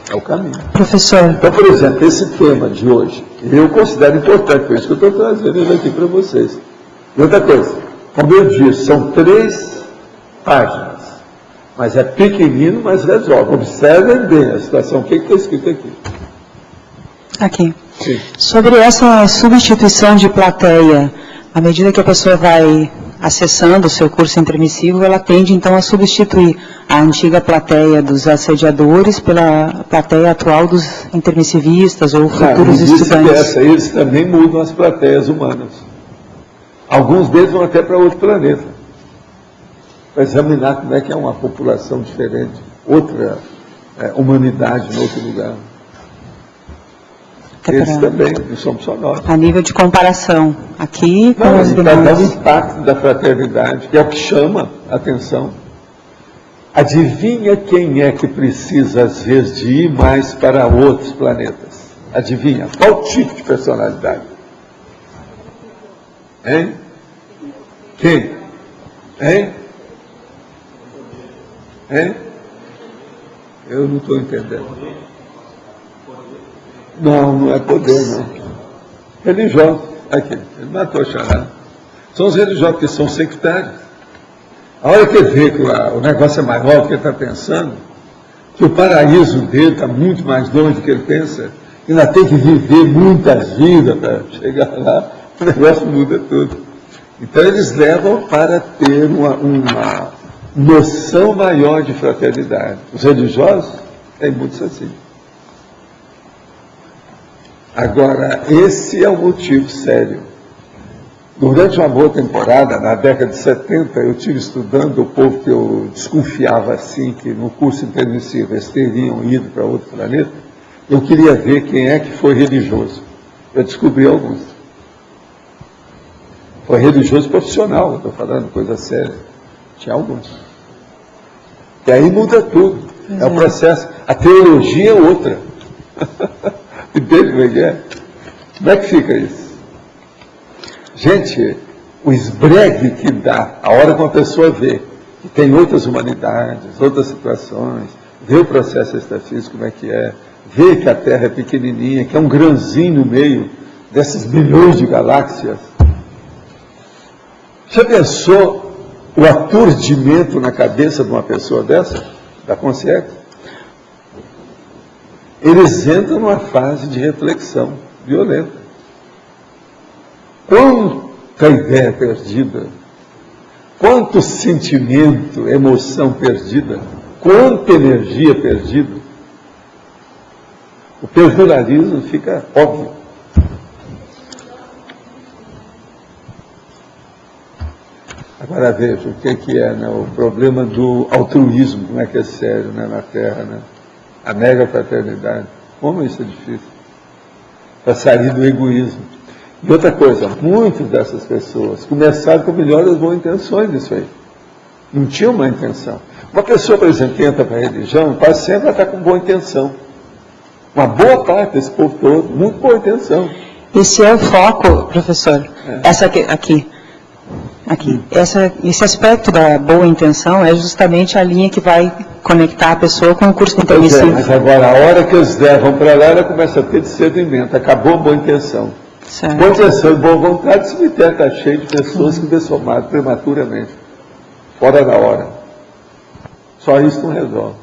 É o caminho.
Professor.
Então, por exemplo, esse tema de hoje, eu considero importante, por isso que eu estou trazendo ele aqui para vocês. E outra coisa, como eu disse, são 3 páginas, mas é pequenino, mas resolve. Observem bem a situação, o que está escrito aqui.
Aqui.
Sim.
Sobre essa substituição de plateia, à medida que a pessoa vai acessando o seu curso intermissivo, ela tende então a substituir a antiga plateia dos assediadores pela plateia atual dos intermissivistas ou futuros estudantes.
Eles também mudam as plateias humanas. Alguns deles vão até para outro planeta, para examinar como é que é uma população diferente, outra humanidade em outro lugar. Eles também, não somos só nós.
A nível de comparação, aqui com os demais.
Para dar o impacto da fraternidade, que é o que chama a atenção. Adivinha quem é que precisa, às vezes, de ir mais para outros planetas? Adivinha? Qual tipo de personalidade? Hein? Quem? Hein? Hein? Eu não estou entendendo. Não é poder, não. Religiosos. Aqui, ele matou a charada. São os religiosos que são sectários. A hora que ele vê que o negócio é maior do que ele está pensando, que o paraíso dele está muito mais longe do que ele pensa, que ainda tem que viver muitas vidas para chegar lá, o negócio muda tudo. Então eles levam para ter uma noção maior de fraternidade. Os religiosos têm muitos assim. Agora, esse é um motivo sério. Durante uma boa temporada, na década de 70, eu estive estudando o povo que eu desconfiava assim, que no curso intermissivo eles teriam ido para outro planeta. Eu queria ver quem é que foi religioso. Eu descobri alguns. Foi religioso profissional, eu estou falando coisa séria. Tinha alguns. E aí muda tudo. É o processo. A teologia é outra. Entende como é que é? Como é que fica isso? Gente, o esbregue que dá, a hora que uma pessoa vê que tem outras humanidades, outras situações, vê o processo extrafísico como é que é, vê que a Terra é pequenininha, que é um grãozinho no meio desses bilhões de galáxias. Já pensou o aturdimento na cabeça de uma pessoa dessa, da consciência? Eles entram numa fase de reflexão violenta. Quanta ideia perdida, quanto sentimento, emoção perdida, quanta energia perdida. O personalismo fica óbvio. Agora veja o que é, né, o problema do altruísmo, como é que é sério, né, na Terra, né? A mega fraternidade. Como isso é difícil? Para sair do egoísmo. E outra coisa, muitas dessas pessoas começaram com melhores boas intenções nisso aí. Não tinham má intenção. Uma pessoa, por exemplo, que entra para a religião, quase sempre está com boa intenção. Uma boa parte desse povo todo, muito boa intenção.
Esse é o foco, professor. Essa aqui. Esse aspecto da boa intenção é justamente a linha que vai conectar a pessoa com o curso intermissivo.
Mas agora, a hora que eles levam para lá, ela começa a ter discernimento. Acabou a boa intenção.
Certo.
Boa intenção e boa vontade, o cemitério está cheio de pessoas que dessomaram prematuramente, fora da hora. Só isso não resolve.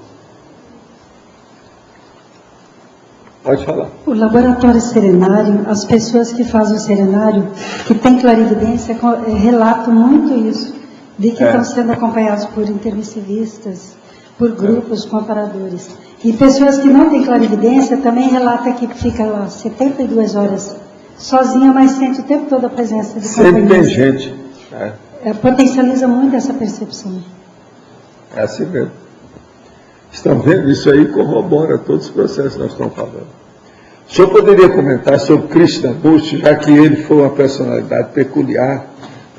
Pode falar.
O laboratório serenário, as pessoas que fazem o serenário, que têm clarividência, relatam muito isso, de que estão sendo acompanhados por intermissivistas, por grupos comparadores. E pessoas que não têm clarividência também relatam que fica lá 72 horas sozinha, mas sente o tempo todo a presença de companhia.
Sempre tem gente.
Potencializa muito essa percepção.
É assim mesmo. Estão vendo? Isso aí corrobora todos os processos que nós estamos falando. O senhor poderia comentar sobre Krishnamurti, já que ele foi uma personalidade peculiar,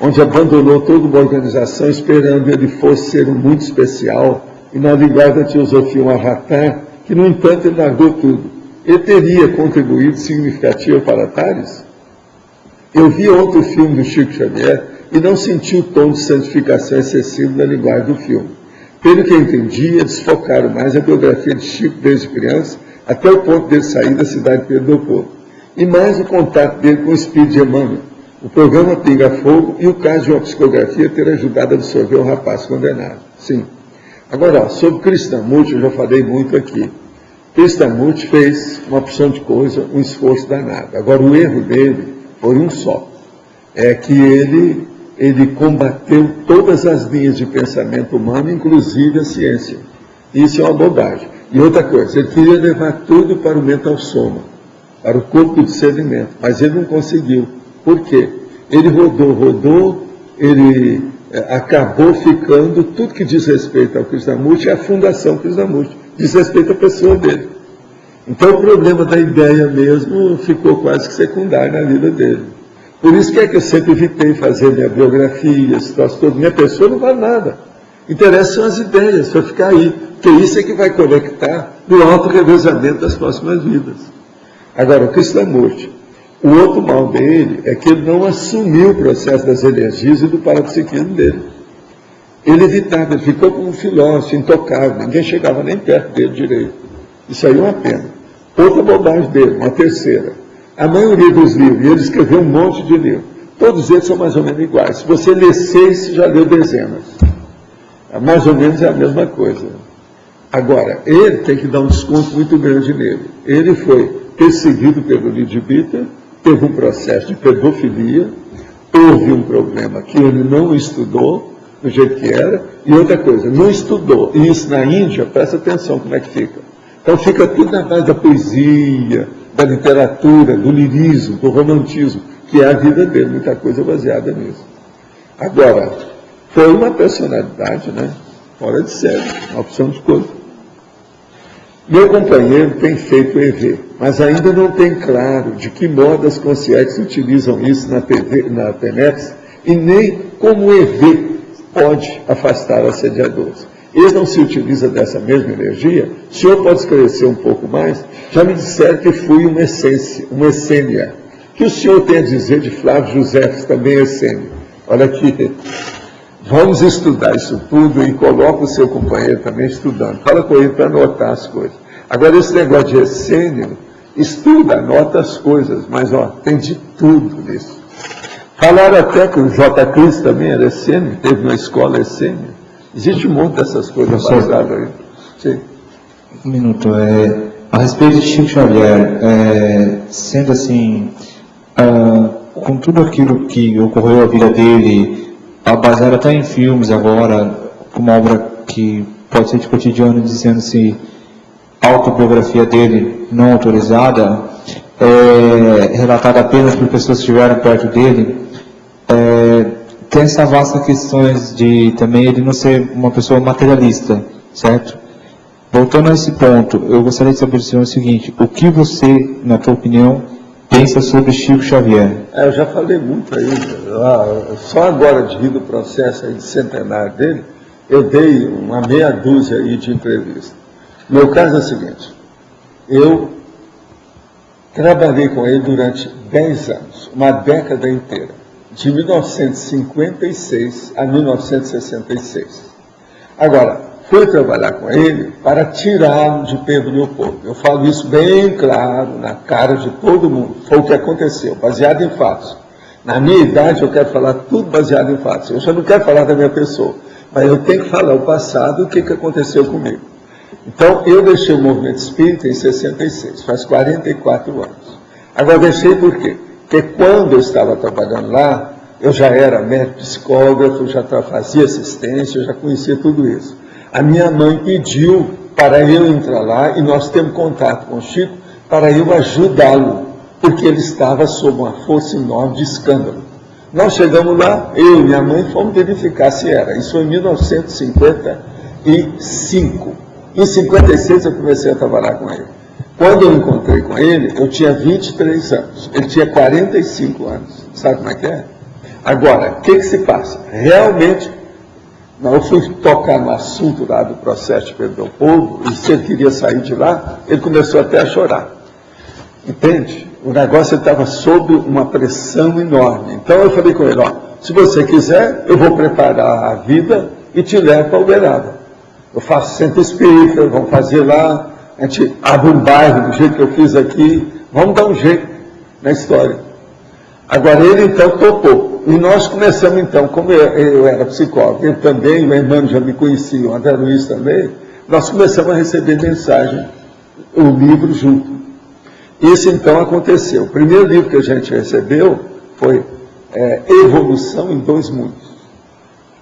onde abandonou toda uma organização esperando ele fosse ser um muito especial, e na linguagem da teosofia um avatar, que no entanto ele largou tudo. Ele teria contribuído significativo para Tales? Eu vi ontem o filme do Chico Xavier e não senti o tom de santificação excessivo da linguagem do filme. Pelo que eu entendi, eles focaram mais a biografia de Chico desde criança, até o ponto dele sair da cidade de Pedro Leopoldo. E mais o contato dele com o espírito de Emmanuel, o programa Pinga Fogo e o caso de uma psicografia ter ajudado a absorver o rapaz condenado. Sim. Agora, sobre Krishnamurti, eu já falei muito aqui. Krishnamurti fez uma opção de coisa, um esforço danado. Agora, o erro dele foi um só. É que ele combateu todas as linhas de pensamento humano, inclusive a ciência. Isso é uma bobagem. E outra coisa, ele queria levar tudo para o mental soma, para o corpo do discernimento, mas ele não conseguiu. Por quê? Ele rodou, ele acabou ficando, tudo que diz respeito ao Krishnamurti é a fundação Krishnamurti, diz respeito à pessoa dele. Então o problema da ideia mesmo ficou quase que secundário na vida dele. Por isso que eu sempre evitei fazer minha biografia, esse troço todo. Minha pessoa não vale nada. Interessam as ideias, para ficar aí, porque isso é que vai conectar no auto-revezamento das próximas vidas. Agora, o Krishnamurti, o outro mal dele é que ele não assumiu o processo das energias e do parapsiquismo dele. Ele evitava, ele ficou como um filósofo, intocável, ninguém chegava nem perto dele direito. Isso aí é uma pena. Outra bobagem dele, uma terceira. A maioria dos livros, e ele escreveu um monte de livros, todos eles são mais ou menos iguais. Se você ler 6, você já leu dezenas. Mais ou menos é a mesma coisa. Agora, ele tem que dar um desconto muito grande nele. Ele foi perseguido pelo Lidbita, teve um processo de pedofilia, houve um problema que ele não estudou do jeito que era, e outra coisa, não estudou. E isso na Índia, presta atenção como é que fica. Então fica tudo na base da poesia, da literatura, do lirismo, do romantismo, que é a vida dele, muita coisa baseada nisso. Agora, foi uma personalidade, né? Fora de série, uma opção de coisa. Meu companheiro tem feito EV, mas ainda não tem claro de que modo as consciências utilizam isso na PENEPS e nem como o EV pode afastar assediadores. Ele não se utiliza dessa mesma energia. O senhor pode esclarecer um pouco mais? Já me disseram que fui uma essênia. O que o senhor tem a dizer de Flávio José, que também é essênio? Olha aqui. Vamos estudar isso tudo e coloca o seu companheiro também estudando. Fala com ele para anotar as coisas. Agora, esse negócio de essênio, estuda, anota as coisas, mas ó, tem de tudo nisso. Falaram até que o J. Cris também era essênio, teve uma escola essênio. Existe um monte dessas coisas baseadas aí. Sim.
Um minuto. A respeito de Chico Xavier, sendo assim, com tudo aquilo que ocorreu na vida dele, baseado até em filmes agora, com uma obra que pode ser de cotidiano, dizendo-se autobiografia dele não autorizada, relatada apenas por pessoas que estiveram perto dele, tem essa vasta questões de também ele não ser uma pessoa materialista, certo? Voltando a esse ponto, eu gostaria de saber o seguinte: o que você, na tua opinião, pensa sobre Chico Xavier?
Eu já falei muito aí, só agora devido ao processo aí de centenário dele, eu dei uma meia dúzia aí de entrevistas. Meu caso é o seguinte: eu trabalhei com ele durante 10 anos, uma década inteira, de 1956 a 1966. Agora, fui trabalhar com ele para tirá-lo de Pedro Leopoldo. Eu falo isso bem claro, na cara de todo mundo. Foi o que aconteceu, baseado em fatos. Na minha idade, eu quero falar tudo baseado em fatos. Eu já não quero falar da minha pessoa, mas eu tenho que falar o passado, o que aconteceu comigo. Então, eu deixei o movimento espírita em 66, faz 44 anos. Agora, deixei por quê? Porque quando eu estava trabalhando lá, eu já era médico psicógrafo, já fazia assistência, eu já conhecia tudo isso. A minha mãe pediu para eu entrar lá, e nós temos contato com o Chico, para eu ajudá-lo, porque ele estava sob uma força enorme de escândalo. Nós chegamos lá, eu e minha mãe fomos verificar se era. Isso foi em 1955. Em 56 eu comecei a trabalhar com ele. Quando eu encontrei com ele, eu tinha 23 anos. Ele tinha 45 anos. Sabe como é que é? Agora, o que se passa? Realmente, eu fui tocar no assunto lá do processo de Pedro Leopoldo, e se ele queria sair de lá, ele começou até a chorar. Entende? O negócio estava sob uma pressão enorme. Então eu falei com ele: ó, se você quiser, eu vou preparar a vida e te levo para Uberaba. Eu faço centro espírita, vamos fazer lá, a gente abre um bairro do jeito que eu fiz aqui, vamos dar um jeito na história. Agora ele então topou. E nós começamos então, como eu era psicólogo, ele também, o irmão já me conhecia, o André Luiz também, nós começamos a receber mensagem, o livro junto. Isso então aconteceu. O primeiro livro que a gente recebeu foi Evolução em 2 Mundos.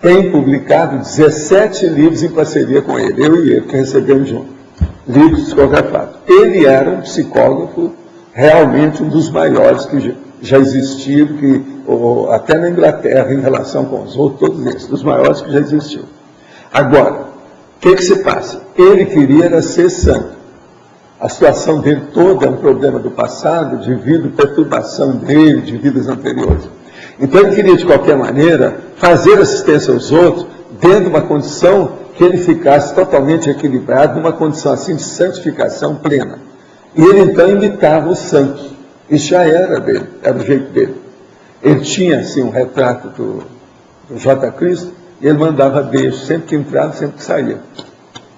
Tem publicado 17 livros em parceria com ele, eu e ele, que recebemos junto. Livros psicografados. Ele era um psicógrafo, realmente um dos maiores que já existiram, até na Inglaterra, em relação com os outros, todos esses, dos maiores que já existiram. Agora, o que se passa? Ele queria era ser santo. A situação dele toda é um problema do passado, devido à perturbação dele, de vidas anteriores. Então ele queria, de qualquer maneira, fazer assistência aos outros tendo uma condição que ele ficasse totalmente equilibrado, numa condição assim de santificação plena. E ele então imitava os santos. Isso já era dele, era o jeito dele. Ele tinha assim um retrato do J. Cristo, e ele mandava beijo, sempre que entrava, sempre que saía.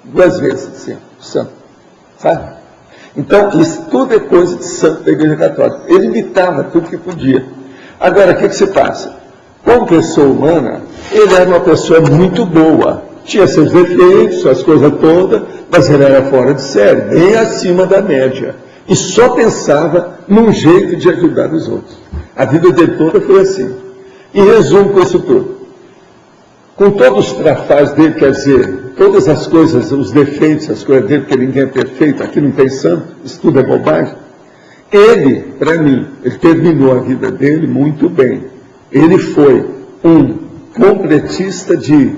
2 vezes, assim, santo. Sabe? Então, isso tudo é coisa de santo da Igreja Católica. Ele imitava tudo que podia. Agora, o que se passa? Como pessoa humana, ele era uma pessoa muito boa. Tinha seus defeitos, suas coisas todas, mas ele era fora de série, bem acima da média. E só pensava num jeito de ajudar os outros. A vida dele toda foi assim. E resumo com isso tudo. Com todos os trafalhos dele, quer dizer, todas as coisas, os defeitos, as coisas dele, que ninguém é perfeito, aqui não tem santo, isso tudo é bobagem. Ele, para mim, ele terminou a vida dele muito bem. Ele foi um completista de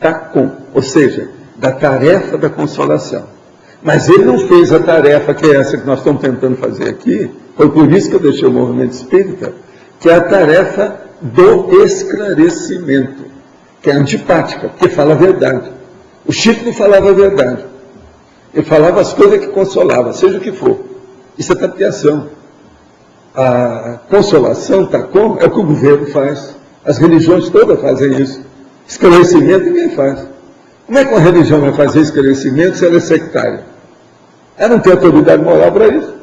TACOM, ou seja, da tarefa da consolação. Mas ele não fez a tarefa que é essa que nós estamos tentando fazer aqui, foi por isso que eu deixei o movimento espírita, que é a tarefa do esclarecimento, que é antipática, porque fala a verdade. O Chico não falava a verdade. Ele falava as coisas que consolavam, seja o que for. Isso é tapeação. A consolação, TACOM, é o que o governo faz. As religiões todas fazem isso. Esclarecimento ninguém faz. Como é que uma religião vai fazer esclarecimento se ela é sectária? Ela não tem autoridade moral para isso.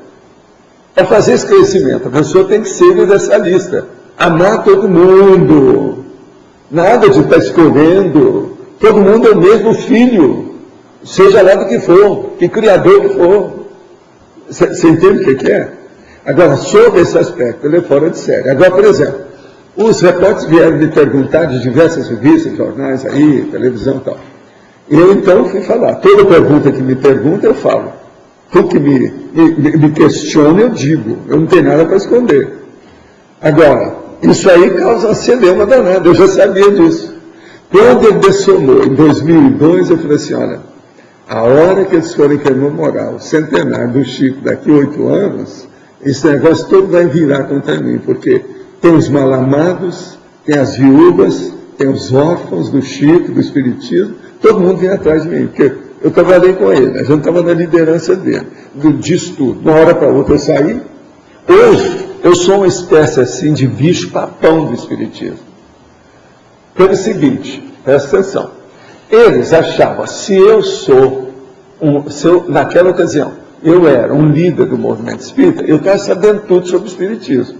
Para fazer esclarecimento, a pessoa tem que ser universalista. Amar todo mundo. Nada de estar escolhendo. Todo mundo é o mesmo filho. Seja lá do que for, que criador que for. Você entende o que é? Agora, sobre esse aspecto, ele é fora de série. Agora, por exemplo, os repórteres vieram me perguntar de diversas revistas, jornais aí, televisão e tal. Eu, então, fui falar. Toda pergunta que me pergunta, eu falo. Tudo que me questiona, eu digo. Eu não tenho nada para esconder. Agora, isso aí causa uma celeuma danada. Eu já sabia disso. Quando ele dessomou, em 2002, eu falei assim, olha, a hora que eles forem comemorar o centenário do Chico daqui a 8 anos, esse negócio todo vai virar contra mim, porque tem os mal-amados, tem as viúvas, tem os órfãos do Chico, do Espiritismo, todo mundo vem atrás de mim, porque eu trabalhei com ele, a gente estava na liderança dele, disso tudo. De uma hora para outra eu saí. Hoje, eu sou uma espécie assim de bicho-papão do Espiritismo. Pelo seguinte, presta atenção, eles achavam, se eu, naquela ocasião, eu era um líder do movimento espírita, eu estava sabendo tudo sobre o Espiritismo.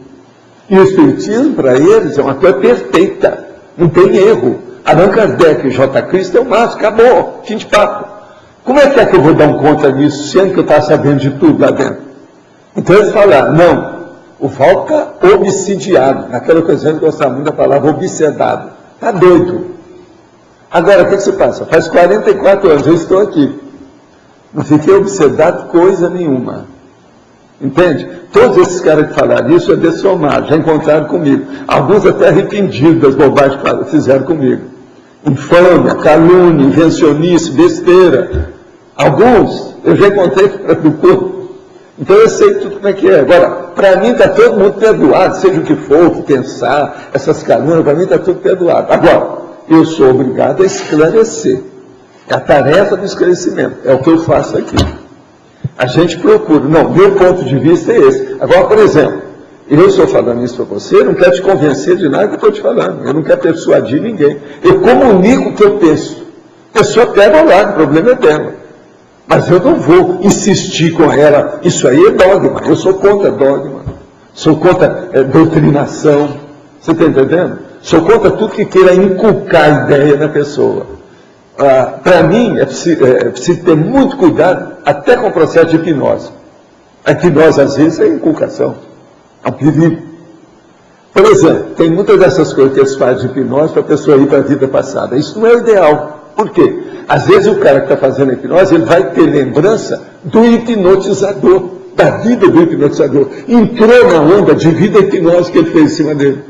E o Espiritismo, para eles, é uma coisa perfeita, não tem erro. Allan Kardec e J. Cristo é o máximo, acabou, fim de papo. Como é que eu vou dar conta disso, sendo que eu estava sabendo de tudo lá dentro? Então eles falaram, não, o Valca obsidiado, naquela ocasião eu gostava muito da palavra obsedado, está doido. Agora, o que se passa? Faz 44 anos eu estou aqui. Não fiquei obsedado coisa nenhuma. Entende? Todos esses caras que falaram isso é dessomado, já encontraram comigo. Alguns até arrependidos das bobagens que fizeram comigo. Infâmia, calúnia, invencionice, besteira. Alguns eu já encontrei do corpo. Então eu sei tudo como é que é. Agora, para mim está todo mundo perdoado, seja o que for, o que pensar, essas calúnias, para mim está tudo perdoado. Agora, eu sou obrigado a esclarecer. É a tarefa do esclarecimento. É o que eu faço aqui. A gente procura. Não, meu ponto de vista é esse. Agora, por exemplo, eu estou falando isso para você, eu não quero te convencer de nada que eu estou te falando. Eu não quero persuadir ninguém. Eu comunico o que eu penso. A pessoa pega lá, o problema é dela. Mas eu não vou insistir com ela. Isso aí é dogma. Eu sou contra dogma. Sou contra doutrinação. Você está entendendo? Sou contra tudo que queira inculcar a ideia na pessoa. Para mim, é preciso ter muito cuidado até com o processo de hipnose. A hipnose, às vezes, é inculcação. É um perigo. Por exemplo, tem muitas dessas coisas que eles fazem de hipnose para a pessoa ir para a vida passada. Isso não é o ideal. Por quê? Às vezes o cara que está fazendo a hipnose, ele vai ter lembrança do hipnotizador, da vida do hipnotizador. Entrou na onda de vida hipnose que ele fez em cima dele.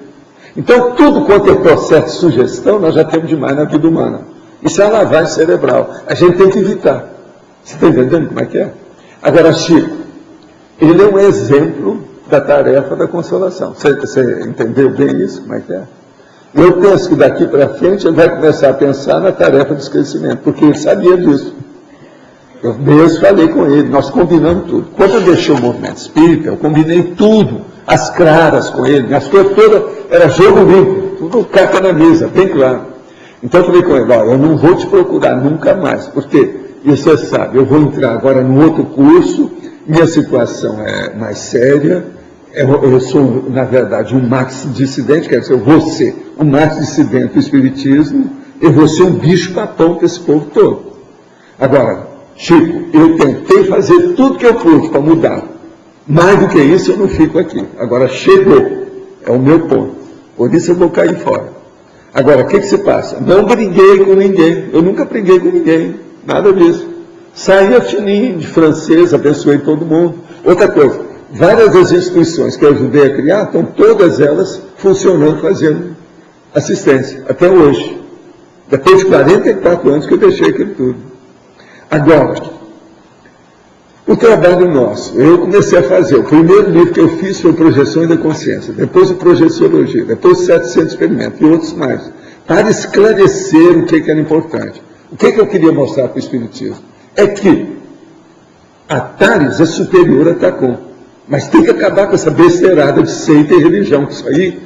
Então, tudo quanto é processo de sugestão, nós já temos demais na vida humana. Isso é uma lavagem cerebral. A gente tem que evitar. Você está entendendo como é que é? Agora, Chico, ele é um exemplo da tarefa da consolação. Você entendeu bem isso? Como é que é? Eu penso que daqui para frente ele vai começar a pensar na tarefa do esclarecimento, porque ele sabia disso. Eu mesmo falei com ele, nós combinamos tudo. Quando eu deixei o movimento espírita, eu combinei tudo, as claras com ele, minhas coisas todas, era jogo limpo, tudo carta na mesa, bem claro. Então eu falei com ele, ó, eu não vou te procurar nunca mais, porque, e você sabe, eu vou entrar agora num outro curso, minha situação é mais séria, eu sou, na verdade, um maxi-dissidente, quer dizer, eu vou ser um maxi-dissidente do Espiritismo, eu vou ser um bicho-papão para esse povo todo. Agora, Chico, eu tentei fazer tudo que eu pude para mudar. Mais do que isso, eu não fico aqui. Agora, chegou. É o meu ponto. Por isso eu vou cair fora. Agora, o que se passa? Não briguei com ninguém. Eu nunca briguei com ninguém. Nada disso. Saí fininho de francês, abençoei todo mundo. Outra coisa, várias das instituições que eu ajudei a criar, estão todas elas funcionando, fazendo assistência. Até hoje. Depois de 44 anos que eu deixei aquilo tudo. Agora, o trabalho nosso, eu comecei a fazer, o primeiro livro que eu fiz foi Projeções da Consciência, depois o Projeciologia, depois 700 Experimentos e outros mais, para esclarecer o que era importante. O que eu queria mostrar para o Espiritismo? É que a Tales é superior a Tacon, mas tem que acabar com essa besteirada de seita e religião, que isso aí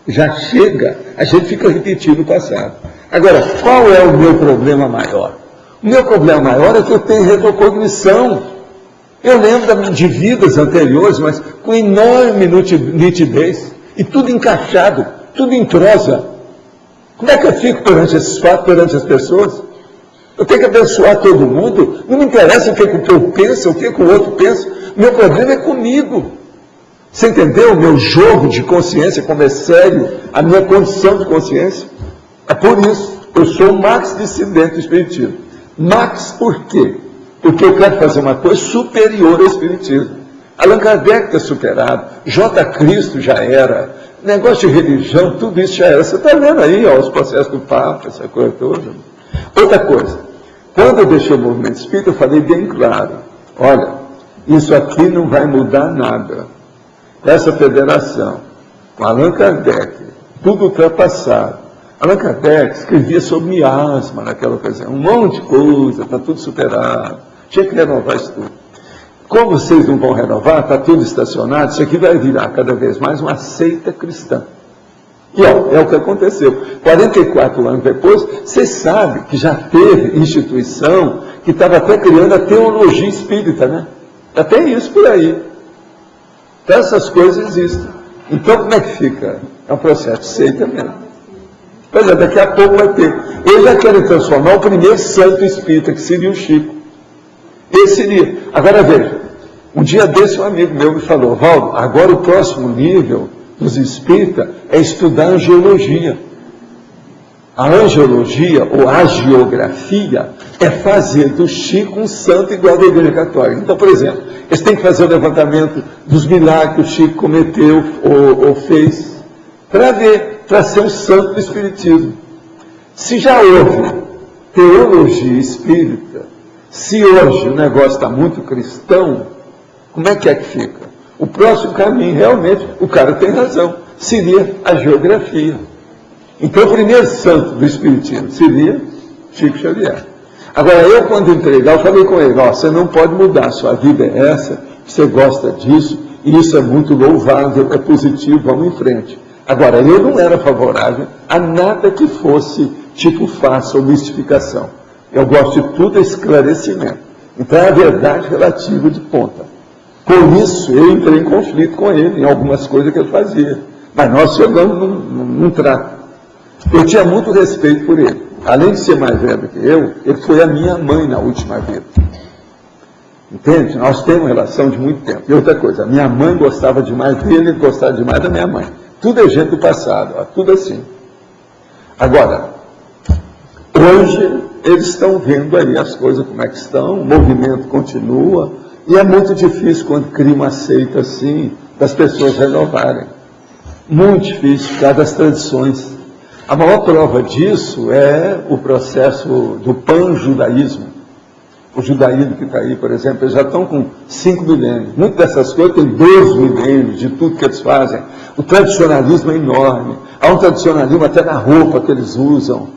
já chega, a gente fica repetindo o passado. Agora, qual é o meu problema maior? O meu problema maior é que eu tenho retrocognição. Eu lembro de vidas anteriores, mas com enorme nitidez, e tudo encaixado, tudo em prosa. Como é que eu fico perante esses fatos, perante as pessoas? Eu tenho que abençoar todo mundo, não me interessa o que eu penso, o que o outro pensa, o meu problema é comigo. Você entendeu o meu jogo de consciência, como é sério, a minha condição de consciência? É por isso, eu sou o maxi-dissidente do Espiritismo. Max, por quê? Porque eu quero fazer uma coisa superior ao Espiritismo. Allan Kardec está superado, J. Cristo já era, negócio de religião, tudo isso já era. Você está vendo aí, ó, os processos do Papa, essa coisa toda. Outra coisa, quando eu deixei o movimento espírita, eu falei bem claro, olha, isso aqui não vai mudar nada. Essa federação, com Allan Kardec, tudo ultrapassado. Allan Kardec escrevia sobre miasma naquela ocasião, um monte de coisa, está tudo superado, tinha que renovar isso tudo. Como vocês não vão renovar, está tudo estacionado, isso aqui vai virar cada vez mais uma seita cristã. E ó, é o que aconteceu. 44 anos depois, vocês sabem que já teve instituição que estava até criando a teologia espírita, né? Até isso por aí. Então essas coisas existem. Então como é que fica? É um processo de seita mesmo. Pois é, daqui a pouco vai ter. Eles já querem transformar o primeiro santo espírita, que seria o Chico. Esse seria. Agora veja, um dia desse um amigo meu me falou, Valdo, agora o próximo nível dos espíritas é estudar angiologia. A angiologia, ou agiografia, é fazer do Chico um santo igual da Igreja Católica. Então, por exemplo, eles têm que fazer o levantamento dos milagres que o Chico cometeu ou fez, para ver, para ser um santo do Espiritismo. Se já houve teologia espírita, se hoje o negócio está muito cristão, como é que fica? O próximo caminho, realmente, o cara tem razão, seria a geografia. Então, o primeiro santo do Espiritismo seria Chico Xavier. Agora, eu, quando entrei lá, eu falei com ele, ó, você não pode mudar, sua vida é essa, você gosta disso, e isso é muito louvável, é positivo, vamos em frente. Agora, eu não era favorável a nada que fosse tipo farsa ou mistificação. Eu gosto de tudo esclarecimento. Então, é a verdade relativa de ponta. Por isso, eu entrei em conflito com ele, em algumas coisas que ele fazia. Mas nós chegamos num trato. Eu tinha muito respeito por ele. Além de ser mais velho que eu, ele foi a minha mãe na última vida. Entende? Nós temos uma relação de muito tempo. E outra coisa, a minha mãe gostava demais dele, ele gostava demais da minha mãe. Tudo é gente do passado, ó, tudo assim. Agora, hoje eles estão vendo aí as coisas como é que estão, o movimento continua, e é muito difícil quando cria uma seita assim, das pessoas renovarem. Muito difícil, por causa das tradições. A maior prova disso é o processo do pan-judaísmo. O judaísmo que está aí, por exemplo, eles já estão com 5 milênios. Muitas dessas coisas têm 12 milênios de tudo que eles fazem. O tradicionalismo é enorme. Há um tradicionalismo até na roupa que eles usam,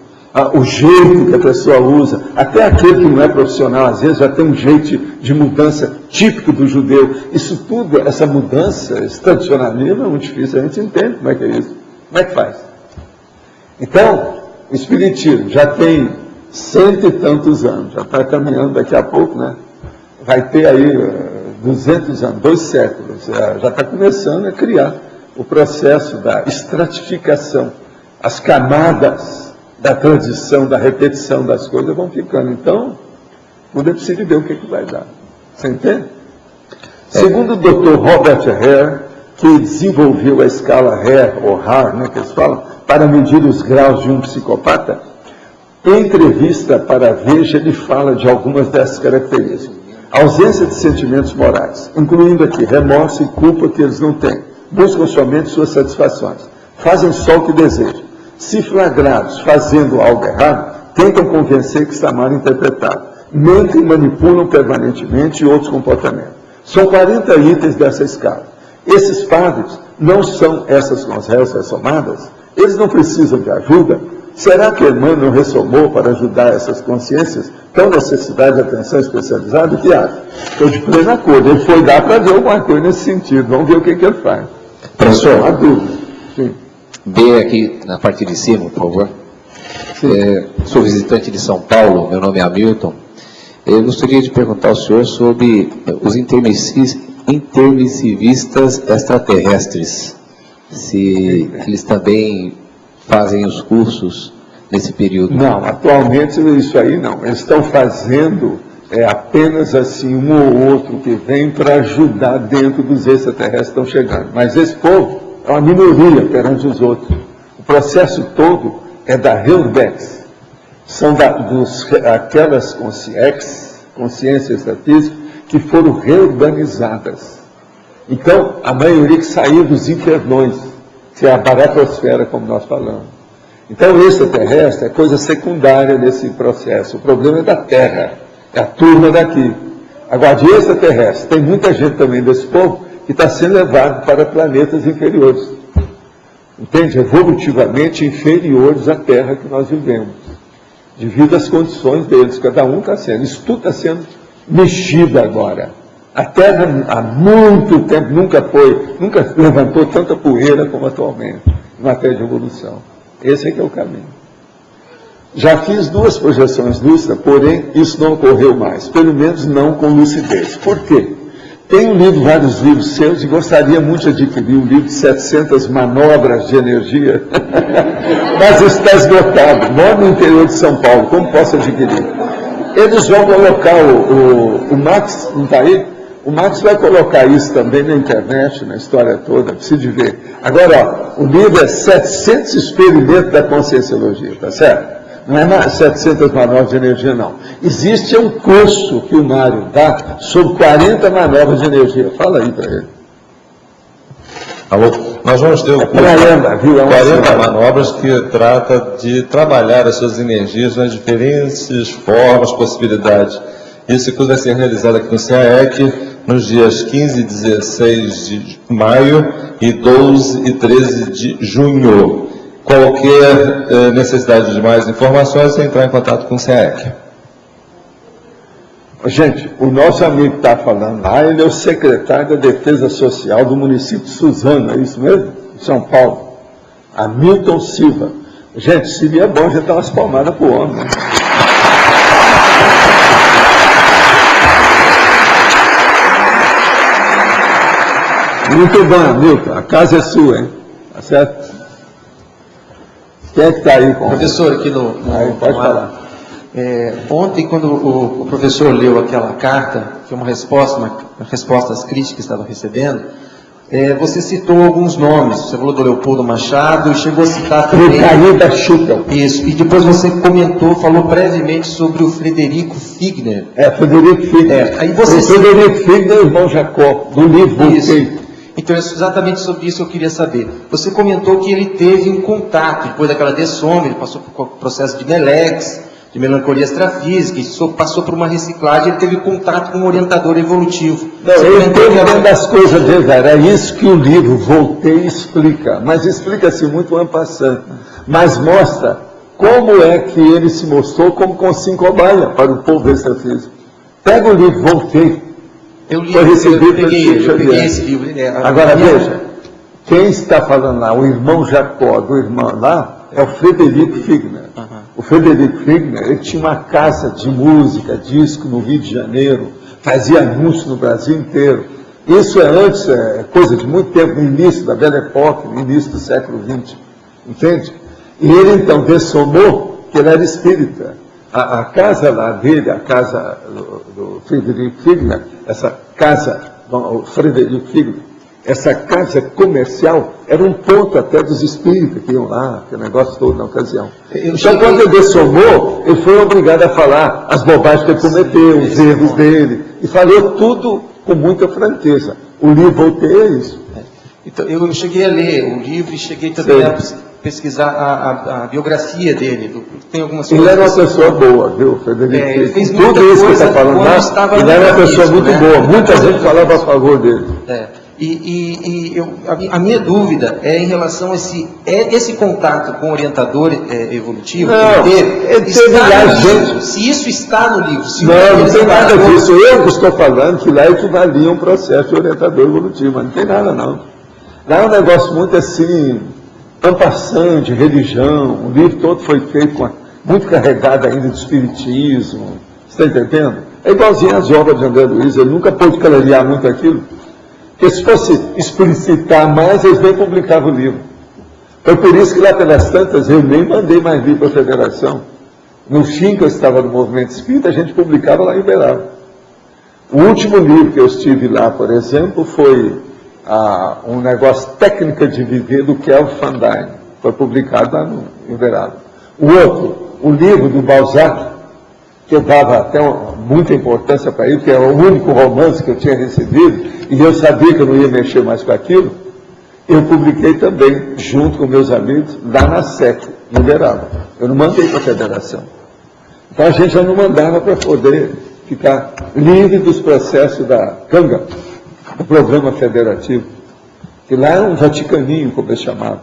o jeito que a pessoa usa. Até aquele que não é profissional, às vezes, já tem um jeito de mudança típico do judeu. Isso tudo, essa mudança, esse tradicionalismo é muito difícil. A gente entende como é que é isso. Como é que faz? Então, o Espiritismo já tem 100 e tantos anos, já está caminhando daqui a pouco, né? Vai ter aí 200 anos, 2 séculos, já está começando a criar o processo da estratificação. As camadas da tradição, da repetição das coisas vão ficando. Então, tudo é preciso ver o que vai dar. Você entende? Segundo o Dr. Robert Hare, que desenvolveu a escala Hare, ou Hare, né, que eles falam, para medir os graus de um psicopata, em entrevista para a Veja, ele fala de algumas dessas características. Ausência de sentimentos morais, incluindo aqui remorso e culpa que eles não têm. Buscam somente suas satisfações. Fazem só o que desejam. Se flagrados fazendo algo errado, tentam convencer que está mal interpretado. Mentem e manipulam permanentemente outros comportamentos. São 40 itens dessa escala. Esses padres não são essas com as réus ressomadas? Eles não precisam de ajuda? Será que a irmã não ressomou para ajudar essas consciências tão necessidade de atenção especializada? O que acha? Estou de pleno acordo. Ele foi dar para ver alguma coisa nesse sentido. Vamos ver o que ele faz.
Professor,
uma dúvida. Sim.
B aqui na parte de cima, por favor. Sou visitante de São Paulo, meu nome é Hamilton. Eu gostaria de perguntar ao senhor sobre os intermissivistas extraterrestres. Se eles também fazem os cursos nesse período.
Não, atualmente isso aí não. Eles estão fazendo apenas assim um ou outro que vem para ajudar dentro dos extraterrestres que estão chegando. Mas esse povo é uma minoria perante os outros. O processo todo é da Reurbex. São aquelas consciências extrafísicas que foram reurbanizadas. Então, a maioria que saiu dos infernões, que é a baratosfera, como nós falamos. Então, o extraterrestre é coisa secundária nesse processo. O problema é da Terra, é a turma daqui. Agora, de extraterrestre, tem muita gente também desse povo que está sendo levado para planetas inferiores. Entende? Evolutivamente inferiores à Terra que nós vivemos. Devido às condições deles, cada um está sendo. Isso tudo está sendo mexido agora. A Terra, há muito tempo, nunca levantou tanta poeira como atualmente, em matéria de evolução. Esse é que é o caminho. Já fiz 2 projeções lúcidas, porém, isso não ocorreu mais, pelo menos não com lucidez. Por quê? Tenho lido vários livros seus e gostaria muito de adquirir um livro de 700 manobras de energia, mas está esgotado. Moro no interior de São Paulo, como posso adquirir? Eles vão colocar o Max, não está aí? O Max vai colocar isso também na internet, na história toda, precisa ver. Agora, ó, o livro é 700 experimentos da conscienciologia, tá certo? Não é 700 manobras de energia, não. Existe um curso que o Mário dá sobre 40 manobras de energia. Fala aí para ele.
Alô? Nós vamos ter o curso 40 manobras que trata de trabalhar as suas energias nas diferentes formas, possibilidades. Esse curso vai ser realizado aqui no CAEC nos dias 15 e 16 de maio e 12 e 13 de junho. Qualquer necessidade de mais informações, é entrar em contato com o CAEC.
Gente, o nosso amigo que está falando lá, ele é o secretário da Defesa Social do município de Suzano, é isso mesmo? São Paulo. Hamilton Silva. Gente, seria bom já dar umas palmadas para o homem. Né? Muito bom, Hamilton. A casa é sua, hein? Tá certo? Quem é que está aí?
Professor, aqui no
aí, pode falar.
Ontem, quando o professor leu aquela carta, que é uma resposta às críticas que estava recebendo, você citou alguns nomes. Você falou do Leopoldo Machado e chegou a citar também...
Recaída Schuppel.
Isso. E depois você falou brevemente sobre o Frederico Figner.
Frederico Figner.
Aí você
Frederico Figner, irmão Jacó, do livro
Isso. Então, exatamente sobre isso eu queria saber. Você comentou que ele teve um contato, depois daquela dessoma, ele passou por processo de Nelex, de melancolia extrafísica, e passou por uma reciclagem, ele teve contato com um orientador evolutivo.
Não, ele teve uma das coisas dele, era isso que o livro Voltei explica, mas explica assim muito en passant, mas mostra como é que ele se mostrou como consim cobaia para o povo extrafísico. Pega o livro Voltei.
Eu peguei esse livro.
Agora veja, quem está falando lá, o irmão Jacó do irmão lá, é o Frederico Figner. O Frederico Figner, ele tinha uma casa de música, disco no Rio de Janeiro, fazia anúncio no Brasil inteiro. Isso é antes, é coisa de muito tempo, no início da Belle Époque, no início do século XX. Entende? E ele então dessomou que ele era espírita. A casa lá dele, a casa do Frederico Figner, essa casa, o Frederico Figner, essa casa comercial era um ponto até dos espíritas que iam lá, aquele negócio todo na ocasião. Então, quando ele dessomou, ele foi obrigado a falar as bobagens que ele cometeu, os erros dele, e falou tudo com muita franqueza. O livro Voltei é isso.
Então, eu cheguei a ler o livro e cheguei também a pesquisar a biografia dele. Tem algumas
ele era uma pessoa boa, viu, Frederico?
Ele fez
tudo isso que está falando lá, ele era uma pessoa muito boa. Muita gente falava a favor dele.
A minha dúvida é em relação a esse contato com o orientador evolutivo. Se isso está no livro.
Não tem nada disso. Eu estou falando que lá equivalia um processo de orientador evolutivo, mas não tem nada não. Lá é um negócio muito assim, en passant, de religião. O livro todo foi feito muito carregado ainda de espiritismo. Você está entendendo? É igualzinho às obras de André Luiz. Ele nunca pôde clarear muito aquilo. Porque se fosse explicitar mais, eles nem publicavam o livro. Foi por isso que lá pelas tantas eu nem mandei mais livro para a federação. No fim que eu estava no movimento espírita, a gente publicava lá em Uberaba. O último livro que eu estive lá, por exemplo, foi um negócio Técnica de Viver do Kel Van Dyne. Foi publicado lá em Uberaba. O outro, o livro do Balzac, que eu dava até muita importância para ele, que era o único romance que eu tinha recebido, e eu sabia que eu não ia mexer mais com aquilo, eu publiquei também, junto com meus amigos, lá na SEC, em Uberaba. Eu não mandei para a federação. Então a gente já não mandava para poder ficar livre dos processos da canga, do programa federativo, que lá é um vaticaninho, como eles chamavam.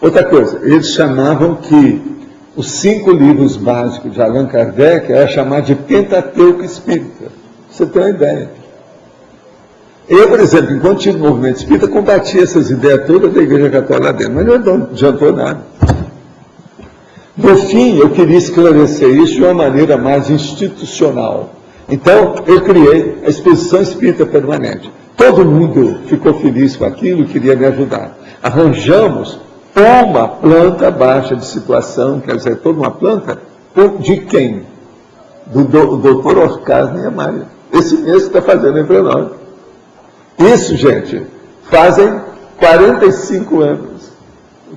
Outra coisa, eles chamavam que os 5 livros básicos de Allan Kardec era chamado de Pentateuco Espírita. Você tem uma ideia. Eu, por exemplo, enquanto tive no movimento espírita, combatia essas ideias todas da Igreja Católica lá dentro, mas não adiantou nada. No fim, eu queria esclarecer isso de uma maneira mais institucional. Então, eu criei a Exposição Espírita Permanente. Todo mundo ficou feliz com aquilo, queria me ajudar. Arranjamos uma planta baixa de situação, quer dizer, toda uma planta, de quem? Do doutor Oscar Niemeyer. Esse mesmo está fazendo entre nós. Isso, gente, fazem 45 anos,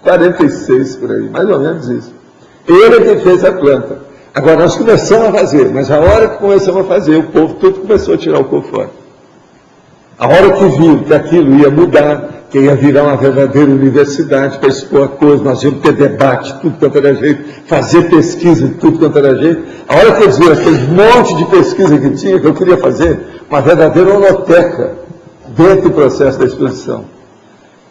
46 por aí, mais ou menos isso. Ele que fez a planta. Agora, nós começamos a fazer, mas a hora que começamos a fazer, o povo tudo começou a tirar o corpo fora. A hora que viu que aquilo ia mudar, que ia virar uma verdadeira universidade para expor a coisa, nós íamos ter debate, tudo quanto era jeito, fazer pesquisa, tudo quanto era jeito. A hora que eles viram aquele monte de pesquisa que tinha, que eu queria fazer, uma verdadeira holoteca dentro do processo da exposição.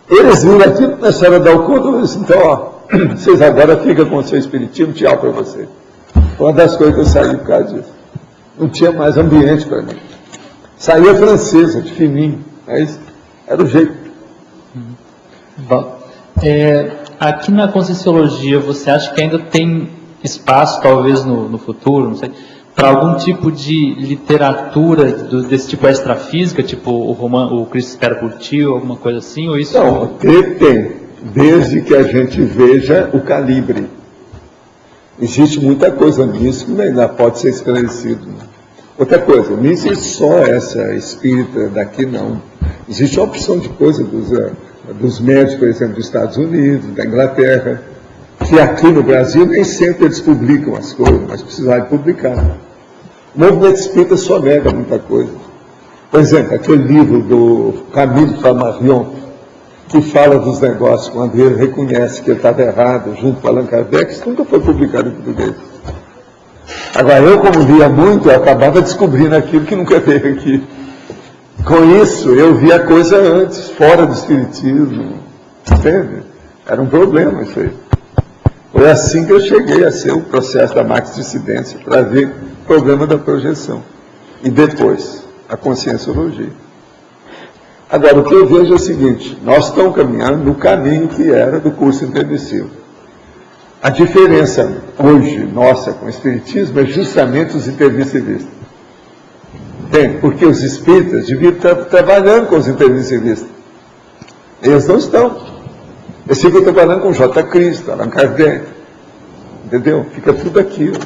Eles viram aquilo, começaram a dar o conta, eu disse, então, ó, vocês agora ficam com o seu espiritismo, tchau para você. Foi uma das coisas que eu saí por causa disso. Não tinha mais ambiente para mim. Saía francesa, de fininho, mas era o jeito.
Bom, aqui na Conscienciologia, você acha que ainda tem espaço, talvez no futuro, não sei, para algum tipo de literatura desse tipo extrafísica, tipo o Cristo Espera por Ti, ou alguma coisa assim? Ou isso...
Não, tem, desde que a gente veja o calibre. Existe muita coisa nisso que ainda pode ser esclarecido. Outra coisa, não existe só essa espírita daqui, não. Existe uma opção de coisa dos médicos, por exemplo, dos Estados Unidos, da Inglaterra, que aqui no Brasil nem sempre eles publicam as coisas, mas precisaram publicar. O movimento espírita só nega muita coisa. Por exemplo, aquele livro do Camille Flammarion, que fala dos negócios, quando ele reconhece que ele estava errado, junto com Allan Kardec, isso nunca foi publicado em português. Agora, eu, como lia muito, eu acabava descobrindo aquilo que nunca veio aqui. Com isso, eu via a coisa antes, fora do espiritismo. Entende? Era um problema isso aí. Foi assim que eu cheguei a ser o processo da maxi-dissidência, para ver o problema da projeção. E depois, a conscienciologia. Agora, o que eu vejo é o seguinte, nós estamos caminhando no caminho que era do curso intermissivo. A diferença hoje nossa com o espiritismo é justamente os intermissivistas. Entende? Porque os espíritas deviam estar trabalhando com os intermissivistas. Eles não estão. Eles ficam trabalhando com J. Cristo, Allan Kardec. Entendeu? Fica tudo aquilo.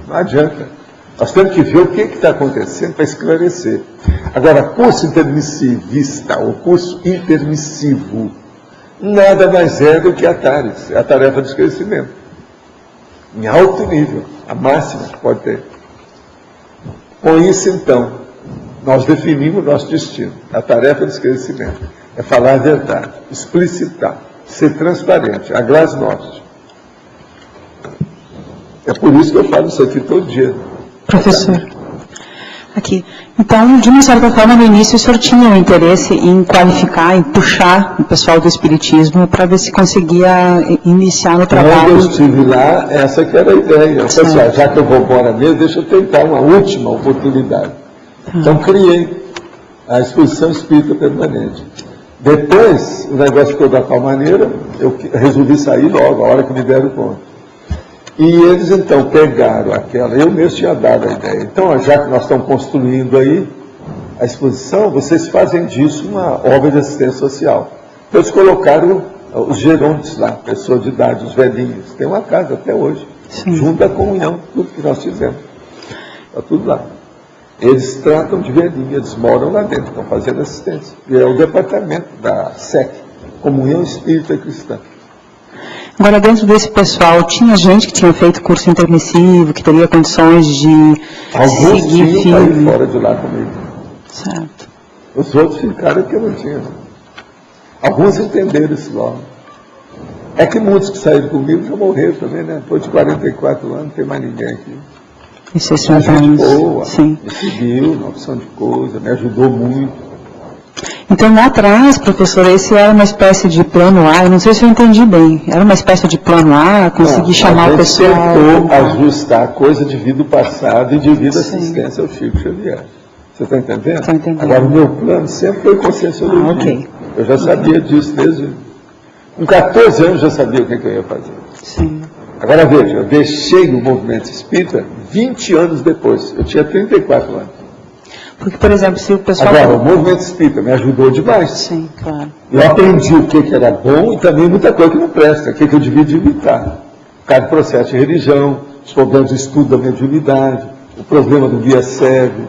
Não adianta. Nós temos que ver o que está acontecendo para esclarecer. Agora, curso intermissivista, ou curso intermissivo, nada mais é do que a TARES, é a tarefa de esclarecimento. Em alto nível, a máxima que pode ter. Com isso, então, nós definimos o nosso destino. A tarefa de esclarecimento é falar a verdade, explicitar, ser transparente, a glasnost. É por isso que eu falo isso aqui todo dia.
Professor, aqui. Então, de uma certa forma, no início, o senhor tinha um interesse em qualificar, em puxar o pessoal do espiritismo para ver se conseguia iniciar no trabalho.
Quando eu estive lá, essa que era a ideia. Pessoal, já que eu vou embora mesmo, deixa eu tentar uma última oportunidade. Então, criei a Exposição Espírita Permanente. Depois, o negócio ficou da tal maneira, eu resolvi sair logo, a hora que me deram conta. E eles, então, pegaram aquela... Eu mesmo tinha dado a ideia. Então, já que nós estamos construindo aí a exposição, vocês fazem disso uma obra de assistência social. Então, eles colocaram os gerontes lá, pessoas de idade, os velhinhos. Tem uma casa até hoje, junto à comunhão, tudo que nós fizemos. Está tudo lá. Eles tratam de velhinhos, eles moram lá dentro, estão fazendo assistência. E é o departamento da SEC, Comunhão Espírita Cristã.
Agora, dentro desse pessoal, tinha gente que tinha feito curso intermissivo, que teria condições de
alguns
seguir
tinham
firme.
fora de lá comigo.
Certo.
Os outros ficaram que eu não tinha. Alguns entenderam isso logo. É que muitos que saíram comigo já morreram também, né? Depois de 44 anos, não tem mais ninguém aqui.
E 60
Uma gente
anos.
boa,
Sim.
me seguiu, uma opção de coisa, me ajudou muito.
Então, lá atrás, professor, esse era uma espécie de plano A, eu não sei se eu entendi bem, era uma espécie de plano A, conseguir chamar o pessoal...
A gente tentou ajustar a coisa devido ao passado e devido à assistência ao Chico Xavier. Você está entendendo?
Estou entendendo.
Agora, o meu plano sempre foi conscienciologia.
Ok.
Eu já sabia disso desde... Com 14 anos eu já sabia o que eu ia fazer.
Sim.
Agora, veja, eu deixei o movimento espírita 20 anos depois. Eu tinha 34 anos.
Porque, por exemplo, se o pessoal...
Agora, o movimento espírita me ajudou demais.
Sim, claro.
Eu aprendi o que era bom e também muita coisa que não presta, o que eu devia de evitar. O caso do processo de religião, os problemas do estudo da mediunidade, o problema do guia cego,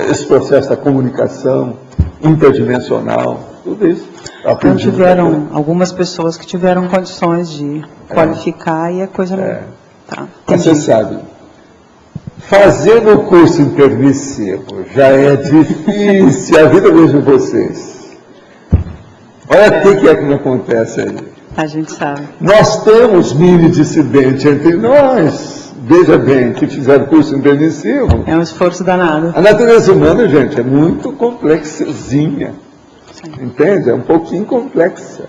esse processo da comunicação interdimensional, tudo isso.
Então, tiveram algumas pessoas que tiveram condições de qualificar e a coisa não... Tá,
mas você sabe, fazendo o curso intermissivo já é difícil, a vida mesmo de vocês. Olha o que é que não acontece aí.
A gente sabe.
Nós temos mini dissidente entre nós, veja bem, que fizeram curso intermissivo.
É um esforço danado.
A natureza humana, gente, é muito complexazinha. Entende? É um pouquinho complexa.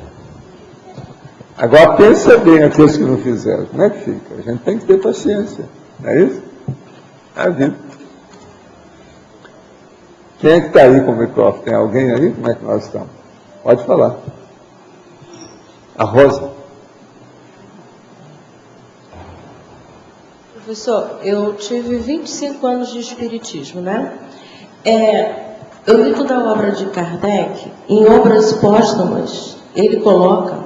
Agora pensa bem aqueles que não fizeram. Como é que fica? A gente tem que ter paciência. Não é isso? É a vida. Quem é que está aí com o microfone? Tem alguém aí? Como é que nós estamos? Pode falar. A Rosa.
Professor, eu tive 25 anos de espiritismo, né? Eu li toda a obra de Kardec, em obras póstumas, ele coloca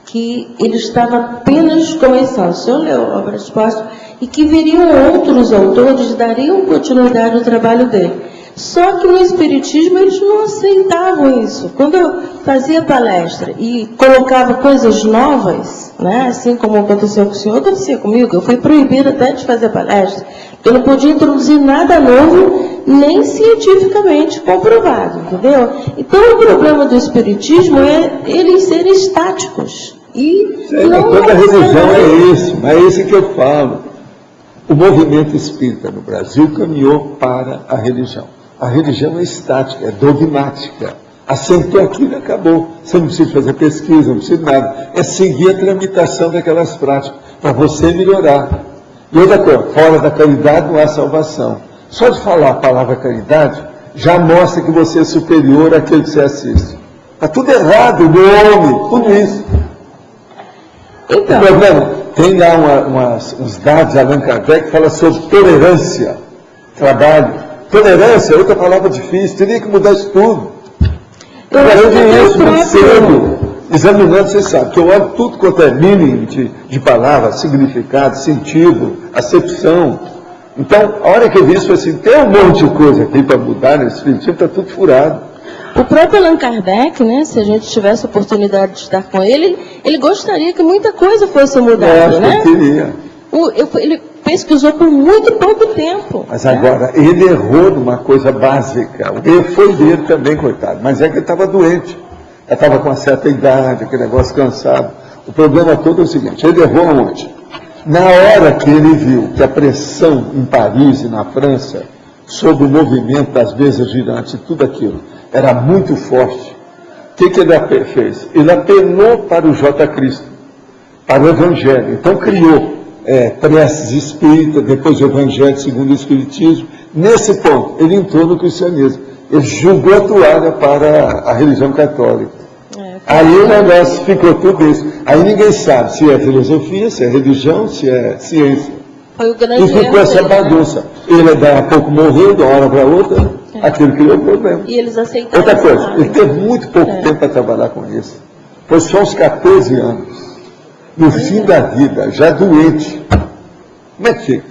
que ele estava apenas começando, o senhor leu obras póstumas, e que viriam outros autores, dariam continuidade ao trabalho dele. Só que no Espiritismo eles não aceitavam isso. Quando eu fazia palestra e colocava coisas novas, né, assim como aconteceu com o senhor, acontecia comigo, eu fui proibida até de fazer palestra. Eu não podia introduzir nada novo, nem cientificamente comprovado, entendeu? Então o problema do Espiritismo é eles serem estáticos. E não
toda religião é isso, mas é isso que eu falo. O movimento espírita no Brasil caminhou para a religião. A religião é estática, é dogmática. Assentou aquilo e acabou. Você não precisa fazer pesquisa, não precisa de nada. É seguir a tramitação daquelas práticas para você melhorar. E outra coisa, fora da caridade não há salvação. Só de falar a palavra caridade já mostra que você é superior àquele que você assiste. Está tudo errado no homem, tudo isso. Então, o problema, tem lá uns dados de Allan Kardec que fala sobre tolerância, trabalho. Tolerância é outra palavra difícil, teria que mudar isso tudo. Eu aprendi isso muito cedo. Examinando, você sabe, que eu olho tudo quanto é mínimo de palavra, significado, sentido, acepção. Então, a hora que eu vi isso, eu falei assim, tem um monte de coisa aqui para mudar nesse espiritismo, está tudo furado.
O próprio Allan Kardec, né, se a gente tivesse a oportunidade de estar com ele, ele gostaria que muita coisa fosse mudada, né?
Eu queria.
Ele pesquisou por muito pouco tempo.
Mas agora, ele errou numa coisa básica. O erro foi dele também, coitado. Mas é que ele estava doente. Ele estava com uma certa idade, aquele negócio cansado. O problema todo é o seguinte, ele errou aonde? Na hora que ele viu que a pressão em Paris e na França, sobre o movimento das mesas girantes e tudo aquilo, era muito forte, o que ele fez? Ele apelou para o J. Cristo, para o Evangelho. Então criou preces espíritas, depois o Evangelho segundo o Espiritismo. Nesse ponto, ele entrou no cristianismo. Ele jogou a toalha para a religião católica. Aí o negócio ficou tudo isso. Aí ninguém sabe se é filosofia, se é religião, se é ciência.
Foi o grande
e ficou essa bagunça. Ele daí a pouco morreu, de uma hora para outra, aquilo criou problema.
E eles aceitaram.
Outra coisa, ele teve muito pouco tempo para trabalhar com isso. Foi só uns 14 anos. No fim da vida, já doente. Como é que fica?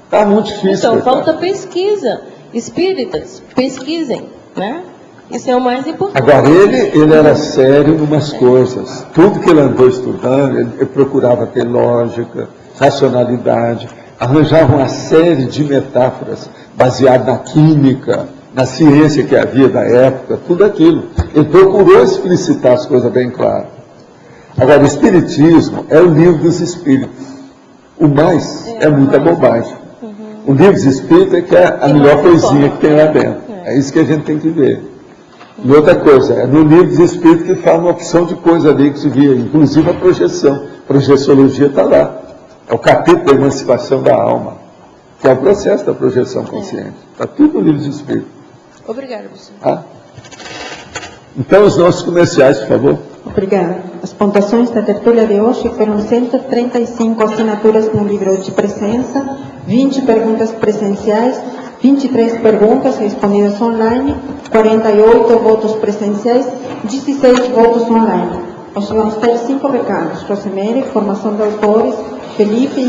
Está muito difícil.
Então, falta pesquisa. Espíritas, pesquisem, né? Isso é o mais importante.
Agora, ele era sério em umas coisas. Tudo que ele andou estudando, ele procurava ter lógica, racionalidade, arranjava uma série de metáforas baseadas na química, na ciência que havia da época, tudo aquilo. Ele procurou explicitar as coisas bem claras. Agora, o Espiritismo é o livro dos Espíritos. O mais é muita bobagem. O livro dos Espíritos é que é a melhor coisinha que tem lá dentro. É isso que a gente tem que ver. E outra coisa, é no livro dos Espíritos que fala uma opção de coisa ali que se via, inclusive a projeção. A projeciologia está lá. É o capítulo da emancipação da alma, que é o processo da projeção consciente. Está tudo no livro dos Espíritos.
Obrigada, professor.
Então, os nossos comerciais, por favor.
Obrigada. As pontuações da tertúlia de hoje foram 135 assinaturas no livro de presença, 20 perguntas presenciais, 23 perguntas respondidas online, 48 votos presenciais, 16 votos online. Hoje vamos ter 5 recados. Rosemary, formação de autores, Felipe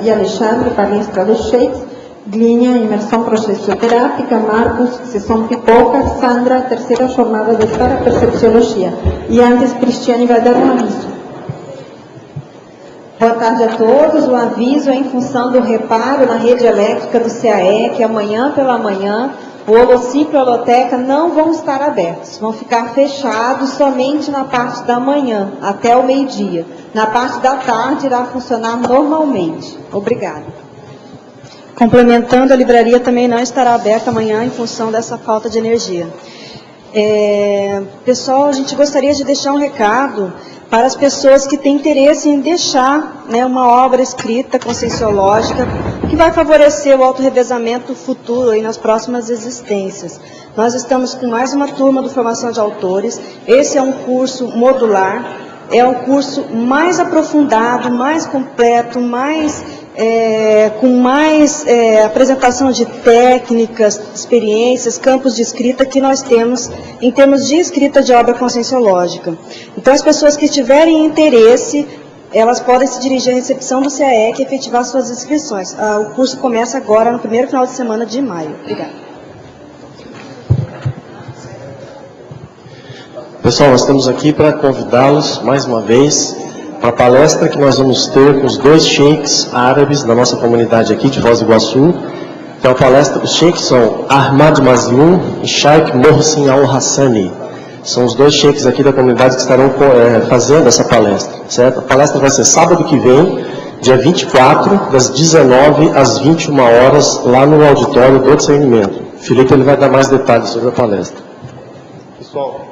e Alexandre, palestra dos Sheiks, Glinha, imersão processoterápica, Marcos, sessão pipoca, Sandra, terceira jornada de parapercepciologia. E antes, Cristiane vai dar um aviso.
Boa tarde a todos. O aviso é em função do reparo na rede elétrica do CAE, que amanhã pela manhã o Holociclo e a Holoteca não vão estar abertos. Vão ficar fechados somente na parte da manhã, até o meio-dia. Na parte da tarde irá funcionar normalmente. Obrigada.
Complementando, a livraria também não estará aberta amanhã em função dessa falta de energia. Pessoal, a gente gostaria de deixar um recado para as pessoas que têm interesse em deixar, né, uma obra escrita, conscienciológica, que vai favorecer o autorrevezamento futuro aí nas próximas existências. Nós estamos com mais uma turma do Formação de Autores. Esse é um curso modular, é um curso mais aprofundado, mais completo, com mais apresentação de técnicas, experiências, campos de escrita que nós temos em termos de escrita de obra conscienciológica. Então, as pessoas que tiverem interesse, elas podem se dirigir à recepção do CAE e efetivar suas inscrições. O curso começa agora, no primeiro final de semana de maio. Obrigada.
Pessoal, nós estamos aqui para convidá-los mais uma vez para a palestra que nós vamos ter com os 2 sheiks árabes da nossa comunidade aqui de Foz do Iguaçu. Então, a palestra, os sheiks são Ahmad Mazioun e Sheikh Mohsin Al-Hassani. São os 2 sheiks aqui da comunidade que estarão fazendo essa palestra, certo? A palestra vai ser sábado que vem, dia 24, das 19 às 21 horas, lá no auditório do discernimento. Felipe ele vai dar mais detalhes sobre a palestra.
Pessoal,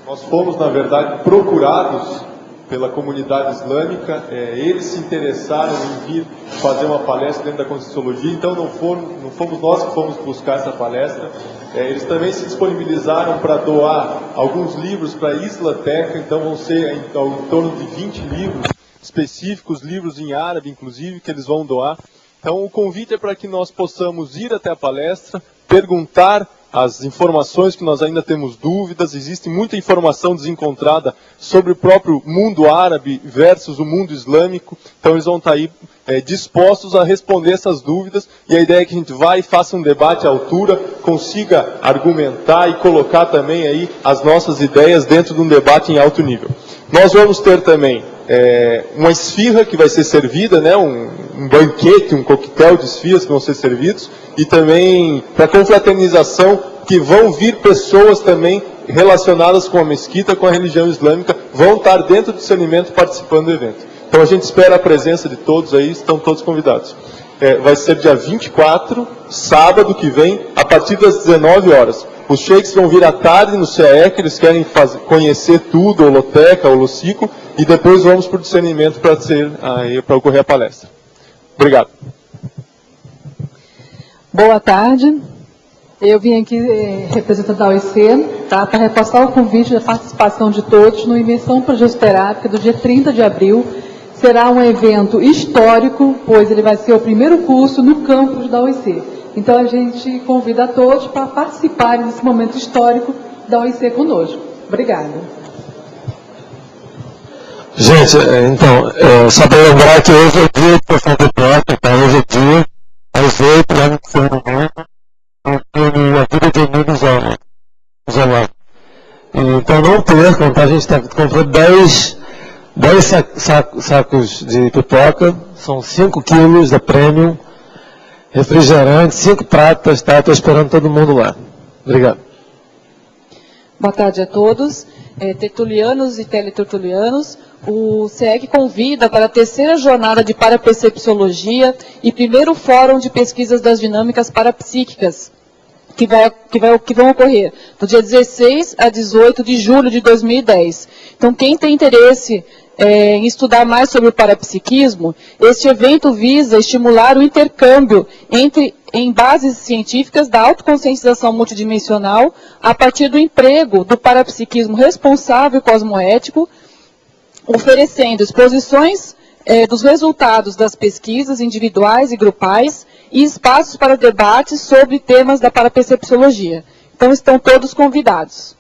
nós fomos, na verdade, procurados pela comunidade islâmica, eles se interessaram em vir fazer uma palestra dentro da Conscienciologia, então não fomos nós que fomos buscar essa palestra. Eles também se disponibilizaram para doar alguns livros para a Islateca, então vão ser em torno de 20 livros específicos, livros em árabe, inclusive, que eles vão doar. Então o convite é para que nós possamos ir até a palestra, perguntar as informações que nós ainda temos dúvidas. Existe muita informação desencontrada sobre o próprio mundo árabe versus o mundo islâmico. Então eles vão estar aí dispostos a responder essas dúvidas. E a ideia é que a gente vá e faça um debate à altura, consiga argumentar e colocar também aí as nossas ideias dentro de um debate em alto nível. Nós vamos ter também uma esfirra que vai ser servida, né, um banquete, um coquetel de esfirras que vão ser servidos, e também para confraternização, que vão vir pessoas também relacionadas com a mesquita, com a religião islâmica, vão estar dentro do discernimento participando do evento. Então a gente espera a presença de todos aí, estão todos convidados. Vai ser dia 24, sábado que vem, a partir das 19 horas. Os sheiks vão vir à tarde no CAEC, eles querem conhecer tudo, a holoteca, o holociclo, e depois vamos para o discernimento para ocorrer a palestra. Obrigado.
Boa tarde. Eu vim aqui representando a OIC, tá, para reforçar o convite da participação de todos no Imersão Progestoterápica do dia 30 de abril. Será um evento histórico, pois ele vai ser o primeiro curso no campus da OIC. Então a gente convida a todos para participarem desse momento histórico da OIC conosco. Obrigada.
Gente, então, só para lembrar que hoje é o dia de questão de prática, tá? Hoje é dia, às 8 lá no discernimento, a vida de amigos online. Então não percam, tá? A gente comprou 10 sacos de pipoca, são 5 quilos da Premium, refrigerante, 5 pratas, tá? Estou esperando todo mundo lá. Obrigado.
Boa tarde a todos, tertulianos e teletertulianos. O CEG convida para a terceira jornada de parapercepciologia e primeiro fórum de pesquisas das dinâmicas parapsíquicas, que vão ocorrer do dia 16 a 18 de julho de 2010. Então, quem tem interesse em estudar mais sobre o parapsiquismo, este evento visa estimular o intercâmbio em bases científicas da autoconscientização multidimensional a partir do emprego do parapsiquismo responsável e cosmoético, oferecendo exposições dos resultados das pesquisas individuais e grupais e espaços para debates sobre temas da parapercepciologia. Então, estão todos convidados.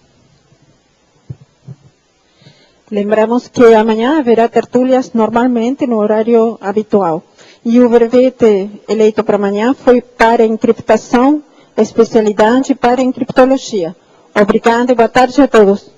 Lembramos que amanhã haverá tertúlias normalmente no horário habitual. E o verbete eleito para amanhã foi para encriptação, especialidade para encriptologia. Obrigada e boa tarde a todos.